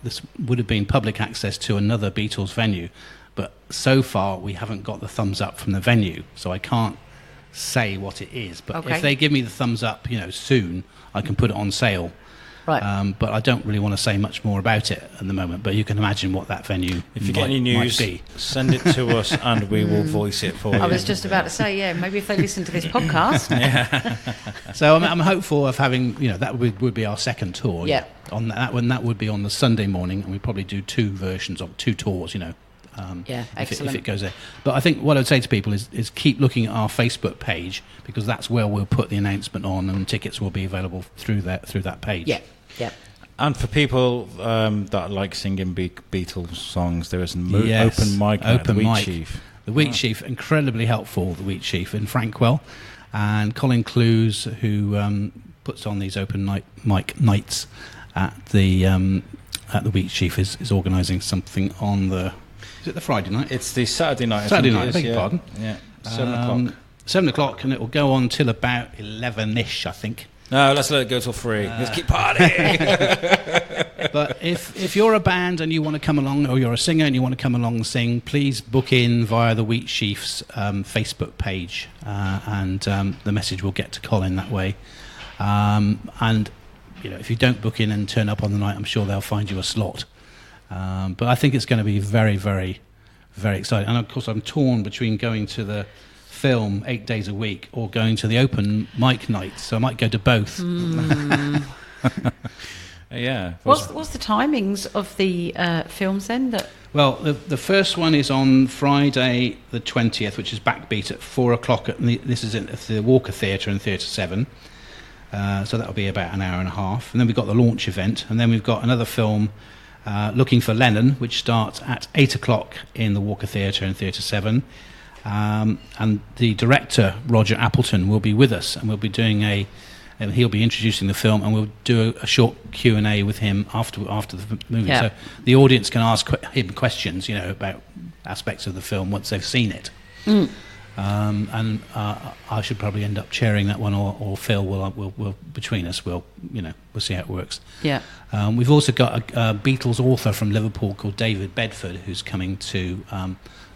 this would have been public access to another Beatles venue, but so far we haven't got the thumbs up from the venue, so I can't say what it is. But if they give me the thumbs up, soon, I can put it on sale. Right. But I don't really want to say much more about it at the moment. But you can imagine what that venue if you get any news, send it to us and we will voice it for you. I was just about to say, maybe if they listen to this podcast. So I'm hopeful of having, that would be our second tour. Yeah. On that one, that would be on the Sunday morning, and we probably do two versions of two tours. Excellent. If it goes there. But I think what I'd say to people is keep looking at our Facebook page, because that's where we'll put the announcement on, and tickets will be available through that page. Yeah. And for people that like singing Beatles songs, there is an open mic. Chief. The Wheat Chief, incredibly helpful. The Wheat Chief in Frankwell, and Colin Clues, who puts on these open mic nights at the Wheat Chief, is organising something on the. Is it the Friday night? It's the Saturday night. Saturday night, I beg your pardon. Yeah, 7 o'clock. 7 o'clock, and it will go on till about 11-ish, I think. No, let's let it go till 3. Let's keep partying. But if you're a band and you want to come along, or you're a singer and you want to come along and sing, please book in via the Wheat Chief's Facebook page, and the message will get to Colin that way. And if you don't book in and turn up on the night, I'm sure they'll find you a slot. But I think it's going to be very, very, very exciting. And of course, I'm torn between going to the film 8 days a week or going to the open mic nights. So I might go to both. Yeah. What's the timings of the films then? Well, the first one is on Friday the 20th, which is backbeat at 4 o'clock. This is at the Walker Theatre in Theatre 7. So that'll be about an hour and a half. And then we've got the launch event. And then we've got another film, Looking for Lennon, which starts at 8 o'clock in the Walker Theatre in Theatre 7. And the director, Roger Appleton, will be with us, and we'll be doing he'll be introducing the film, and we'll do a short Q&A with him after the movie. Yeah. So the audience can ask him questions, about aspects of the film once they've seen it. And I should probably end up chairing that one, or Phil will between us. We'll see how it works. Yeah. We've also got a Beatles author from Liverpool called David Bedford, who's coming to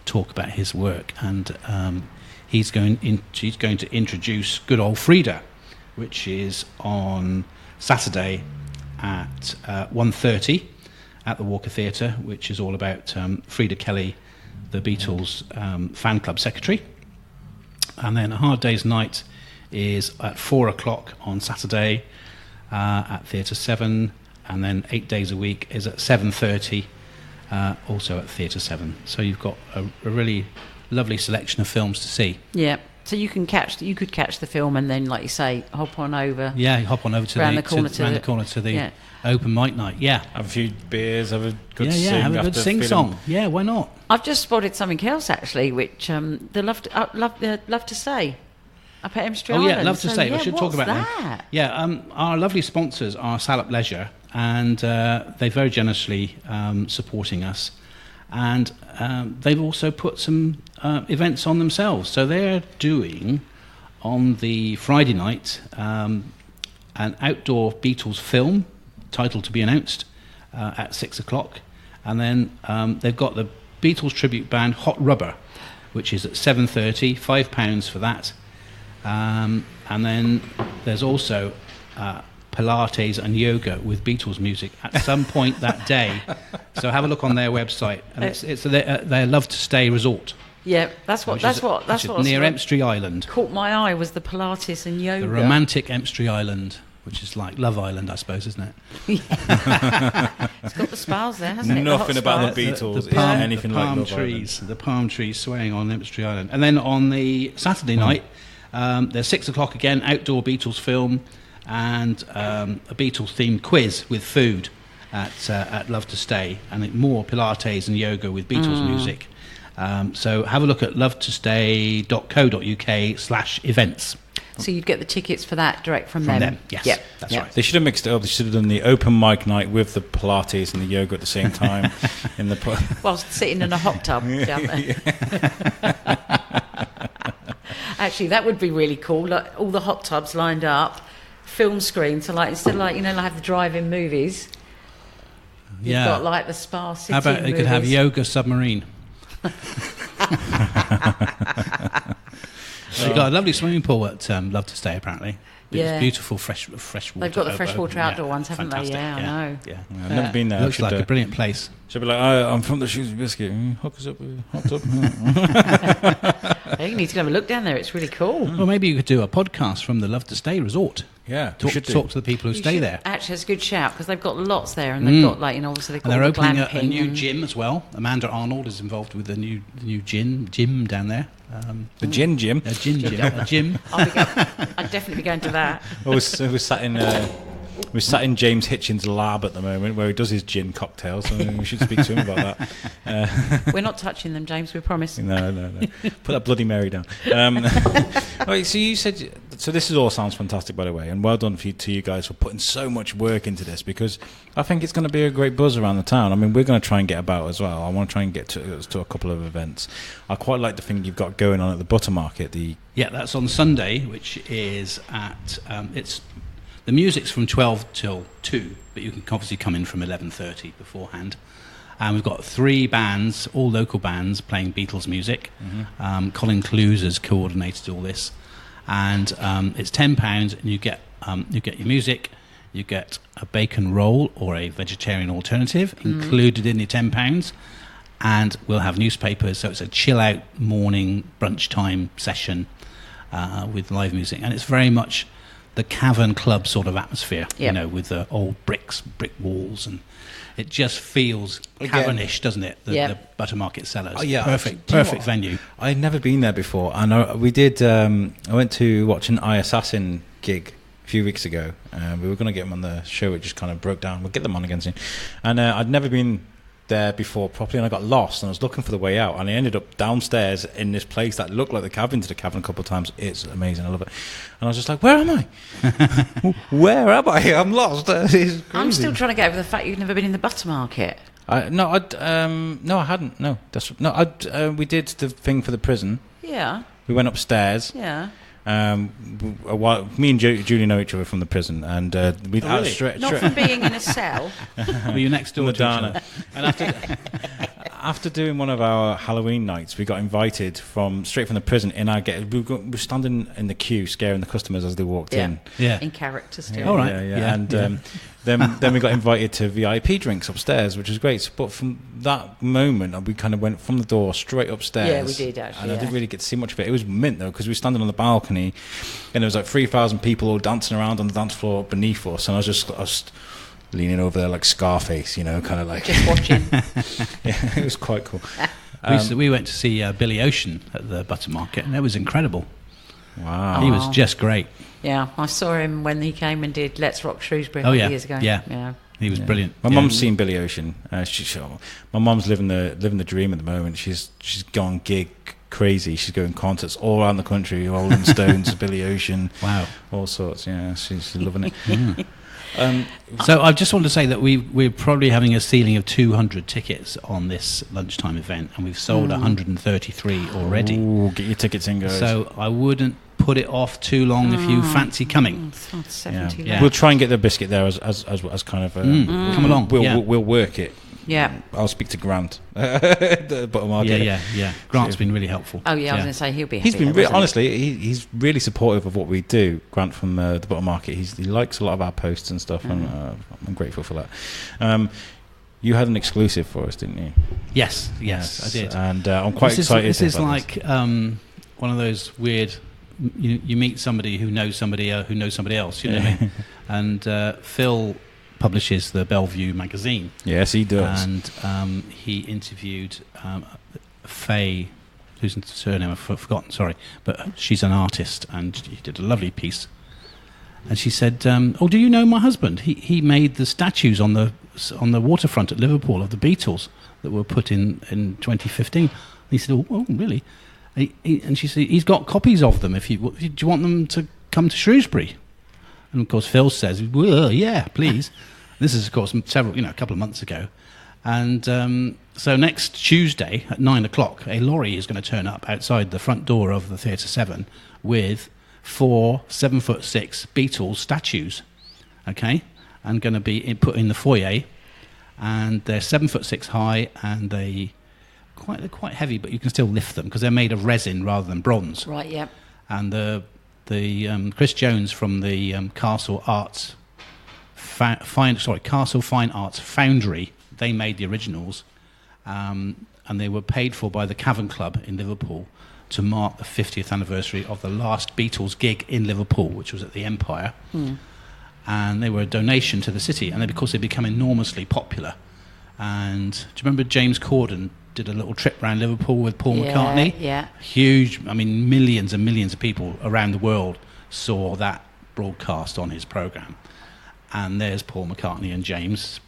talk about his work, and he's going to introduce Good Old Frida, which is on Saturday at 1:30 at the Walker Theatre, which is all about Frida Kelly, the Beatles fan club secretary. And then A Hard Day's Night is at 4 o'clock on Saturday at Theatre 7, and then 8 days a week is at 7:30, also at Theatre 7. So you've got a really lovely selection of films to see. Yeah. So you could catch the film and then, like you say, hop on over. Yeah, hop on over to the corner to the open mic night. Yeah, have a few beers, have a good sing. Yeah, have a good sing song. Yeah, why not? I've just spotted something else actually, which they love to say up at Estuary Island. Oh yeah, love to say. Yeah, I should talk about that. Yeah, our lovely sponsors are Salop Leisure, and they're very generously supporting us. And they've also put some events on themselves. So they're doing, on the Friday night, an outdoor Beatles film, title to be announced, at 6 o'clock. And then they've got the Beatles tribute band Hot Rubber, which is at 7:30, £5 for that. And then there's also Pilates and yoga with Beatles music at some point that day. So have a look on their website, and it's their Love to Stay resort. Yeah, that's what near Estuary Island. Caught my eye was the Pilates and yoga. The romantic Estuary Island, which is like Love Island, I suppose, isn't it? It's got the spas there, hasn't it? Nothing about the Beatles is anything like Love Island. The palm trees swaying on Estuary Island. And then on the Saturday night, there's 6 o'clock again, outdoor Beatles film, and a Beatles-themed quiz with food at Love to Stay, and more Pilates and yoga with Beatles music. So have a look at lovetostay.co.uk/events. So you'd get the tickets for that direct from them? Yes, yep. That's right. They should have mixed it up. They should have done the open mic night with the Pilates and the yoga at the same time. Whilst sitting in a hot tub down there. Actually, that would be really cool. Like all the hot tubs lined up, film screen. So like instead of like have the drive-in movies, you've got like the spa city. How about you could have yoga submarine? They've got a lovely swimming pool at Love to Stay, apparently. It's beautiful, fresh water. They've got the freshwater outdoor ones, haven't they? Yeah, I know. Yeah. I've never been there. Looks like a brilliant place. Should be like, I'm from the Shrewsbury Biscuit. Hook us up with hot tub. You need to go have a look down there. It's really cool. Well, maybe you could do a podcast from the Love to Stay resort. Yeah, talk to the people who stay there. Actually, it's a good shout because they've got lots there, and they've got obviously they've got. And they're opening a new gym as well. Amanda Arnold is involved with the new gym down there. The gin gym. A gym. I'd definitely be going to that. We're sat in James Hitchens' lab at the moment where he does his gin cocktails. So we should speak to him about that. We're not touching them, James. We promise. No. Put that Bloody Mary down. Right, so you said. So this all sounds fantastic, by the way, and well done to you guys for putting so much work into this, because I think it's going to be a great buzz around the town. I mean, we're going to try and get about as well. I want to try and get to a couple of events. I quite like the thing you've got going on at the Butter Market. Yeah, that's on Sunday, which is at it's the music's from 12 till 2, but you can obviously come in from 11:30 beforehand. And we've got 3 bands, all local bands, playing Beatles music. Mm-hmm. Colin Clues has coordinated all this. And it's £10, and you get your music, you get a bacon roll or a vegetarian alternative included in the £10, and we'll have newspapers. So it's a chill-out morning brunch time session with live music, and it's very much the Cavern Club sort of atmosphere, with the old brick walls, and it just feels Cavernish, doesn't it? The Butter Market Cellars. Perfect venue. I'd never been there before. I know we did. I went to watch an Assassin gig a few weeks ago. We were going to get them on the show. It just kind of broke down. We'll get them on again soon. And I'd never been there before properly, and I got lost, and I was looking for the way out, and I ended up downstairs in this place that looked like the cabin to the Cavern a couple of times. It's amazing. I love it. And I was just like, where am I? Where am I? I'm lost. I'm still trying to get over the fact you've never been in the Butter Market. No, I hadn't. No, we did the thing for the prison. Yeah. We went upstairs. Yeah. Me and Julie know each other from the prison, and we not from being in a cell. Were you next door to each other? And after doing one of our Halloween nights, we got invited straight from the prison. We were standing in the queue, scaring the customers as they walked in. Yeah, in character still. Yeah, all right. Yeah. And then we got invited to VIP drinks upstairs, which was great. But from that moment, we kind of went from the door straight upstairs. Yeah, we did actually. And I didn't really get to see much of it. It was mint though, because we were standing on the balcony, and there was like 3,000 people all dancing around on the dance floor beneath us, and I was just leaning over there like Scarface, kind of like just watching. Yeah, it was quite cool. We went to see Billy Ocean at the Butter Market, and it was incredible. Wow, he was just great. Yeah, I saw him when he came and did Let's Rock Shrewsbury years ago. Yeah. He was brilliant. My mum's seen Billy Ocean. My mum's living the dream at the moment. She's gone gig crazy. She's going concerts all around the country. Rolling Stones, Billy Ocean, wow, all sorts. Yeah, she's loving it. So I just want to say that we're probably having a ceiling of 200 tickets on this lunchtime event, and we've sold 133 already. Ooh, get your tickets in, guys. So I wouldn't put it off too long if you fancy coming. We'll try and get the biscuit there as kind of come along. We'll work it. Yeah, I'll speak to Grant. The Butter Market. Yeah. Grant's been really helpful. Oh yeah, I was going to say he'll be happy. He's been honestly, he's really supportive of what we do. Grant from the Butter Market. He likes a lot of our posts and stuff, and I'm grateful for that. You had an exclusive for us, didn't you? Yes, I did, and I'm quite excited. This is like one of those weird. You meet somebody who knows somebody who knows somebody else. You know what I mean? And Phil publishes the Bellevue magazine. Yes, he does. And he interviewed Faye, whose surname I've forgotten, sorry, but she's an artist, and he did a lovely piece. And she said, do you know my husband? He made the statues on the waterfront at Liverpool of the Beatles that were put in 2015. He said, "Oh, really?" And she said, "He's got copies of them. Do you want them to come to Shrewsbury?" And of course, Phil says, "Well, yeah, please." This is, of course, a couple of months ago. And so next Tuesday at 9:00, a lorry is going to turn up outside the front door of the Theatre 7 with 4 7'6" Beatles statues, okay, and going to be put in the foyer. And they're 7'6" high, and they're quite heavy, but you can still lift them because they're made of resin rather than bronze. Right. Yeah. And the Chris Jones from the Castle Fine Arts Foundry, they made the originals, and they were paid for by the Cavern Club in Liverpool to mark the 50th anniversary of the last Beatles gig in Liverpool, which was at the Empire. And they were a donation to the city, and because they become enormously popular. And do you remember James Corden did a little trip around Liverpool with Paul McCartney? Yeah. Huge, I mean, millions and millions of people around the world saw that broadcast on his programme. And there's Paul McCartney and James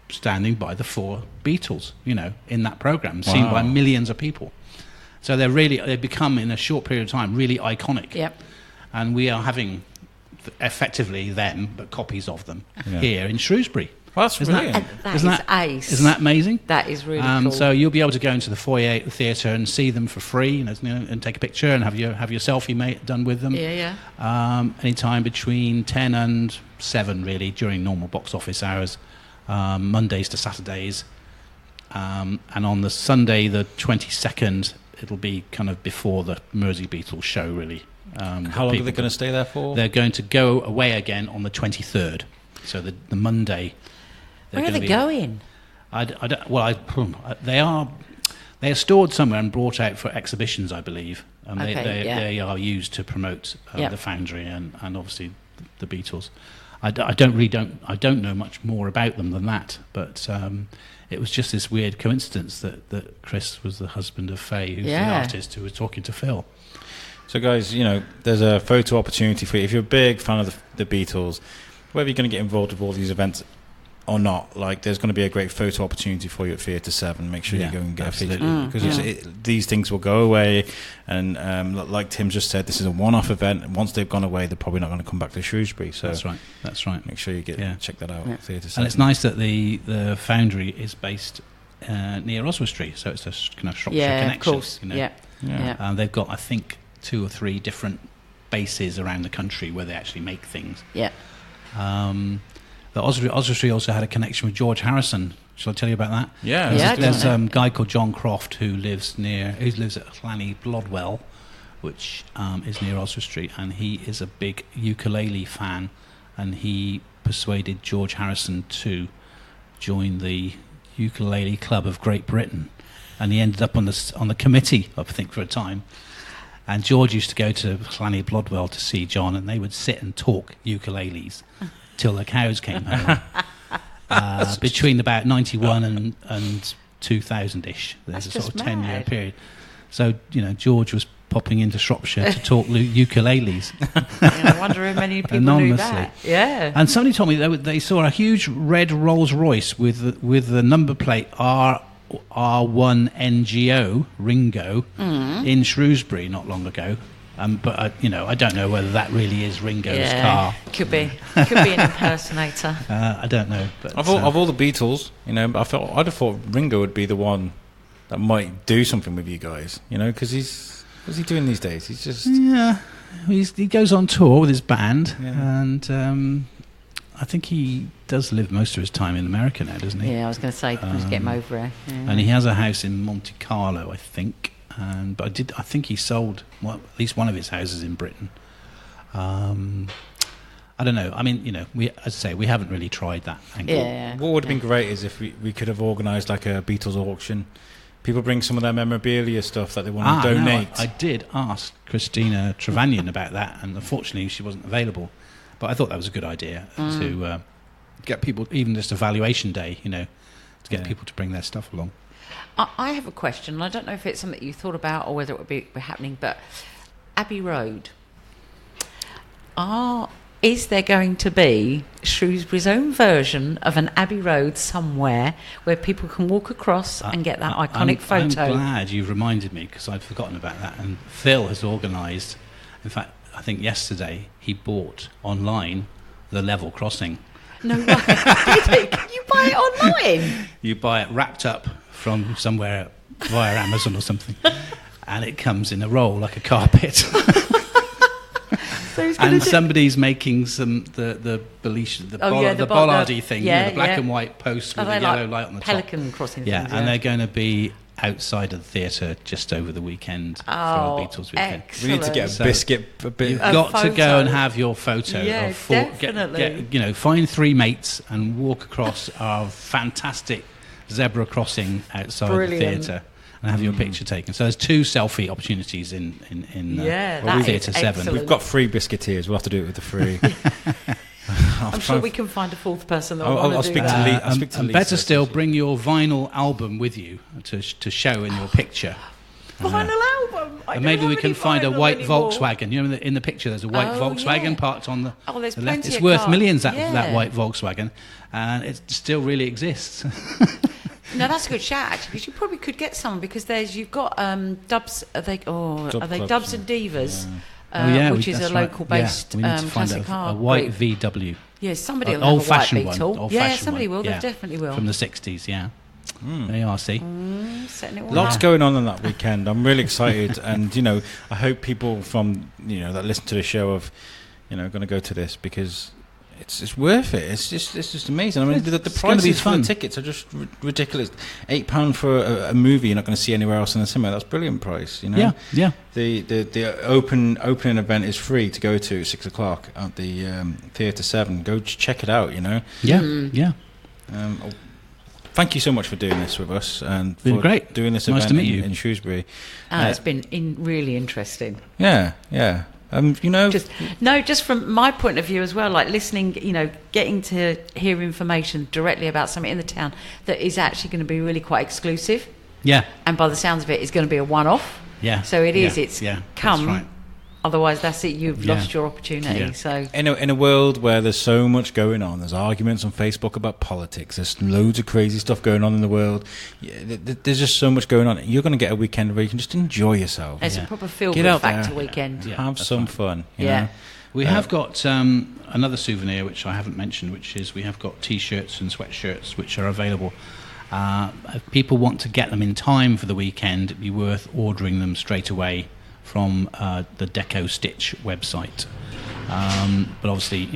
standing by the 4 Beatles, in that programme, seen by millions of people. So they've become, in a short period of time, really iconic. Yep. And we are having effectively them, but copies of them here in Shrewsbury. Well, that's brilliant. That is ace. Isn't that amazing? That is really cool. So you'll be able to go into the foyer at the theatre and see them for free, and take a picture and have your selfie done with them. Yeah. Anytime between 10 and 7, really, during normal box office hours, Mondays to Saturdays. And on the Sunday, the 22nd, it'll be kind of before the Mersey Beatles show, really. How long are they going to stay there for? They're going to go away again on the 23rd. So the Monday. Where are they going? They are stored somewhere and brought out for exhibitions, I believe. They are used to promote the Foundry and obviously the Beatles. I don't know much more about them than that, but it was just this weird coincidence that Chris was the husband of Faye, who's the artist who was talking to Phil. So guys, there's a photo opportunity for you. If you're a big fan of the Beatles, whether you're going to get involved with all these events or not, there's going to be a great photo opportunity for you at Theatre 7. Make sure you go and get a photo, because these things will go away, and like Tim just said, this is a one-off event, and once they've gone away, they're probably not going to come back to Shrewsbury. So that's right. Make sure you check that out. Theatre 7. And it's nice that the Foundry is based near Oswestry, so it's a kind of Shropshire connection. Of course. They've got, I think, 2 or 3 different bases around the country where they actually make things. The Oswestry also had a connection with George Harrison. Shall I tell you about that? There's a guy called John Croft who lives at Llanny Blodwell, which is near Oswestry, and he is a big ukulele fan, and he persuaded George Harrison to join the Ukulele Club of Great Britain, and he ended up on the committee, I think, for a time. And George used to go to Llanny Blodwell to see John, and they would sit and talk ukuleles till the cows came home. Between about 91 and 2000-ish, there's a sort of 10-year period. So, George was popping into Shropshire to talk ukuleles. I wonder how many people knew that. Yeah. And somebody told me they saw a huge red Rolls Royce with the number plate R1NGO, Ringo, in Shrewsbury not long ago. But I don't know whether that really is Ringo's car. Could be an impersonator. I don't know. But of all the Beatles, I'd have thought Ringo would be the one that might do something with you guys, because what's he doing these days? He's just he goes on tour with his band, and I think he does live most of his time in America now, doesn't he? Yeah, I was going to say, just get him over here. Yeah. And he has a house in Monte Carlo, I think. But I think he sold at least one of his houses in Britain. I don't know. I mean, as I say, we haven't really tried that angle. Yeah. What would have been great is if we could have organised like a Beatles auction. People bring some of their memorabilia stuff that they want to donate. No, I did ask Christina Trevanian about that, and unfortunately she wasn't available. But I thought that was a good idea to get people, even just a valuation day, to get people to bring their stuff along. I have a question, and I don't know if it's something you thought about or whether it would be happening, but Abbey Road, is there going to be Shrewsbury's own version of an Abbey Road somewhere where people can walk across and get that iconic photo? I'm glad you've reminded me, because I'd forgotten about that. And Phil has organised, in fact, I think yesterday, he bought online the level crossing. No way. Did he? Can you buy it online? You buy it wrapped up from somewhere via Amazon or something, and it comes in a roll like a carpet. So somebody's making the bollardy thing, the black and white post with a yellow light on the Pelican crossing. Yeah, things, and they're going to be outside of the theatre just over the weekend for Beatles Weekend. Excellent. We need to get a biscuit. You've got to go and have your photo. Yeah, definitely. Find 3 mates and walk across our fantastic zebra crossing outside the theatre and have your picture taken. So there's 2 selfie opportunities in Theatre 7. We've got 3 Biscuiteers. We'll have to do it with the 3. I'm sure we can find a 4th person that will want to do that. I'll speak to Lisa. Better still, bring your vinyl album with you to show in your picture. Vinyl album? And maybe we can find a white Volkswagen. You know, in the picture there's a white Volkswagen parked on the left. It's worth millions, that white Volkswagen, and it still really exists. No, that's a good shout, actually, because you probably could get some, because you've got Dubs. Are they Dubs and Divas? Yeah. Which is a local-based classic car. A white VW. Yeah, somebody will have a white Beetle. Yeah, somebody will. They definitely will. From the 60s, yeah. There you are, see. Lots going on that weekend. I'm really excited, and I hope people from that listen to the show going to go to this, because it's worth it. It's just amazing. I mean, the prices for the tickets are just ridiculous. £8 for a movie you're not going to see anywhere else in the cinema. That's a brilliant price. Yeah. The opening event is free to go to at 6 o'clock at the Theatre 7. Go check it out. Yeah. Thank you so much for doing this with us and for great. Doing this nice event to meet you. in Shrewsbury. It's been really interesting. Yeah. Just from my point of view as well, like listening, getting to hear information directly about something in the town that is actually going to be really quite exclusive. Yeah. And by the sounds of it, it's going to be a one-off. Yeah. So it is. It's come. That's right. Otherwise, that's it. You've lost your opportunity. Yeah. So in a world where there's so much going on, there's arguments on Facebook about politics. There's loads of crazy stuff going on in the world. There's just so much going on. You're going to get a weekend where you can just enjoy yourself. It's a proper feel-good factor weekend. Yeah, have some fun. You know? We have got another souvenir which I haven't mentioned, which is we have got T-shirts and sweatshirts which are available. If people want to get them in time for the weekend, it'd be worth ordering them straight away from the Deco Stitch website. But obviously,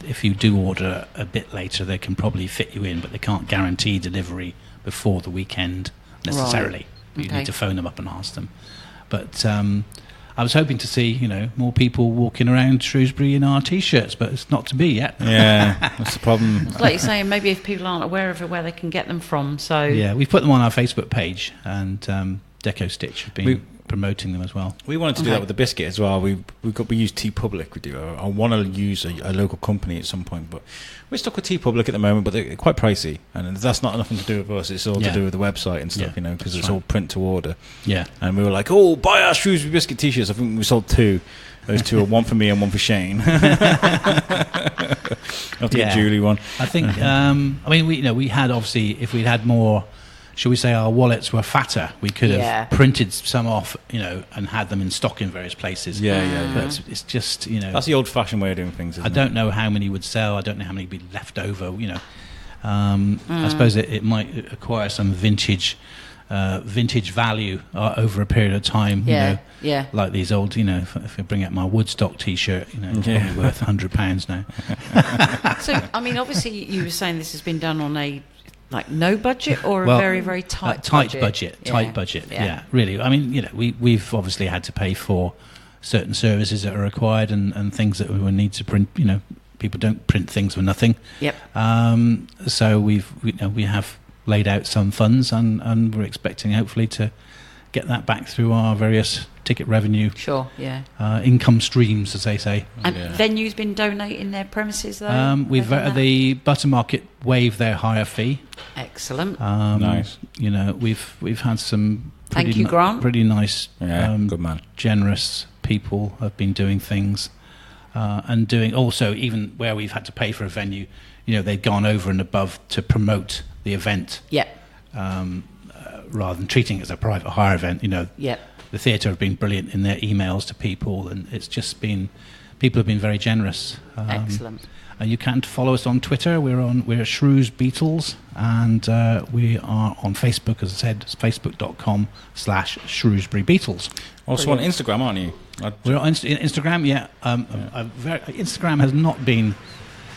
if you do order a bit later, they can probably fit you in, but they can't guarantee delivery before the weekend necessarily. Right. You need to phone them up and ask them. But I was hoping to see, more people walking around Shrewsbury in our T-shirts, but it's not to be yet. Yeah, that's the problem. It's like you're saying, maybe if people aren't aware of where they can get them from. So yeah, we've put them on our Facebook page, and Deco Stitch have been promoting them as well. We wanted to do that with the biscuit as well. We use TeePublic. We do. I want to use a local company at some point, but we're stuck with TeePublic at the moment. But they're quite pricey, and that's not nothing to do with us. It's all to do with the website and stuff, because it's all print to order. Yeah. And we were like, buy our Shrewsbury Biscuit T-shirts. I think we sold 2. Those 2 are one for me and one for Shane. I'll have to get Julie one. I think. We had obviously, if we'd had more, shall we say, our wallets were fatter, we could have printed some off, and had them in stock in various places. But it's just, that's the old-fashioned way of doing things. I don't know how many would sell. I don't know how many would be left over. I suppose it might acquire some vintage value over a period of time. Like these old, if I bring out my Woodstock T-shirt, it's probably worth £100 now. So, obviously, you were saying this has been done on a no budget or a very, very tight budget. Tight budget. Yeah, really. We've obviously had to pay for certain services that are required and things that we will need to print. People don't print things for nothing. Yep. So we have laid out some funds and we're expecting hopefully to get that back through our various ticket revenue. Sure, yeah. Income streams, as they say. And venues been donating their premises though? The Buttermarket waived their hire fee. Excellent. Nice. We've had some Grant. Pretty nice, good man. generous people have been doing things. and doing also even where we've had to pay for a venue, they've gone over and above to promote the event. Yeah. Rather than treating it as a private hire event, Yeah. The theatre have been brilliant in their emails to people, and it's just been, people have been very generous. Excellent. You can follow us on Twitter. We're Shrewsbury Beatles, and we are on Facebook, as I said, facebook.com/Shrewsbury Beatles. Also on Instagram, aren't you? We're on Instagram, yeah. Instagram has not been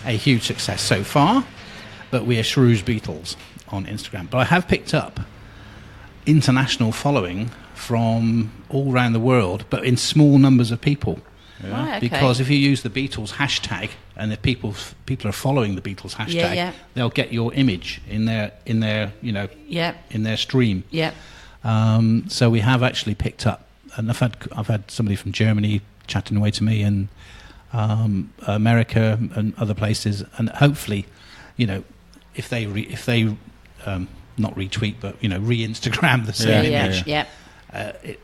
a huge success so far, but we are Shrewsbury Beatles on Instagram. But I have picked up international following from all around the world, but in small numbers of people. Yeah. Right, okay. Because if you use the Beatles hashtag, and if people are following the Beatles hashtag, they'll get your image in their in their stream. Yeah. So we have actually picked up, and I've had somebody from Germany chatting away to me, and America and other places, and hopefully, if they not retweet, but re-Instagram the same image,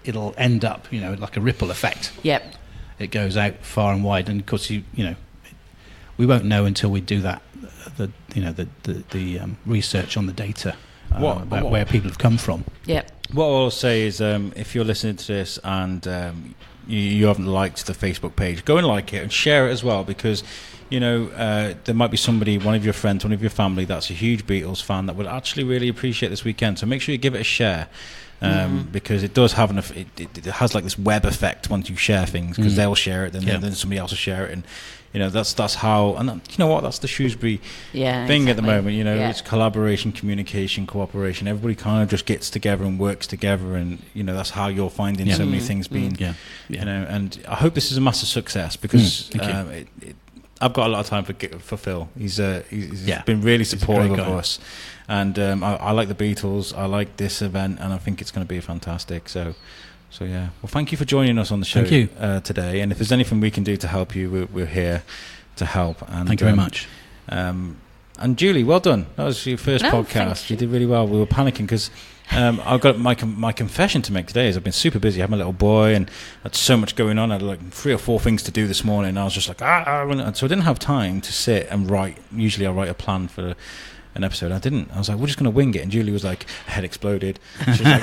it'll end up like a ripple effect. Yep. It goes out far and wide, and of course we won't know until we do that the research on the data about where people have come from. Yep. What I'll say is, if you're listening to this and you haven't liked the Facebook page, go and like it and share it as well, because there might be somebody, one of your friends, one of your family, that's a huge Beatles fan that would actually really appreciate this weekend. So make sure you give it a share, because it does have it has like this web effect once you share things, because they'll share it, then somebody else will share it, and that's how. And that's the Shrewsbury thing at the moment. It's collaboration, communication, cooperation. Everybody kind of just gets together and works together, and that's how you're finding so many things being. And I hope this is a massive success, because I've got a lot of time for Phil. He's been really supportive of us, and I like the Beatles. I like this event, and I think it's going to be fantastic. So yeah. Well, thank you for joining us on the show today. And if there's anything we can do to help you, we're here to help. And thank you very much. And Julie, well done. That was your first podcast. You did really well. We were panicking because I've got my confession to make today is I've been super busy. I have my little boy and had so much going on. I had like 3 or 4 things to do this morning. I was just like, so I didn't have time to sit and write. Usually I write a plan for an episode. I didn't. I was like, we're just going to wing it. And Julie was like, head exploded. She was like,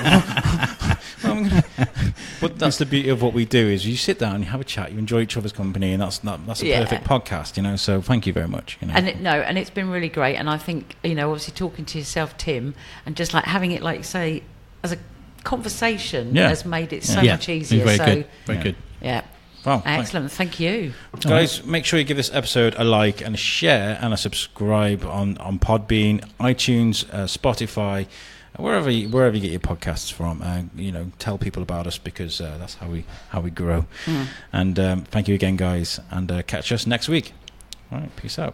but that's the beauty of what we do, is you sit down, you have a chat, you enjoy each other's company, and that's a perfect podcast, so thank you very much. And it's been really great, and I think, obviously talking to yourself, Tim, and just like having it, like, say, as a conversation has made it so much easier. Very good. Yeah. Wow, excellent. Thank you. Guys, make sure you give this episode a like and a share and a subscribe on Podbean, iTunes, Spotify, wherever you get your podcasts from. Tell people about us, because that's how we grow. And thank you again, guys, and catch us next week. All right, peace out.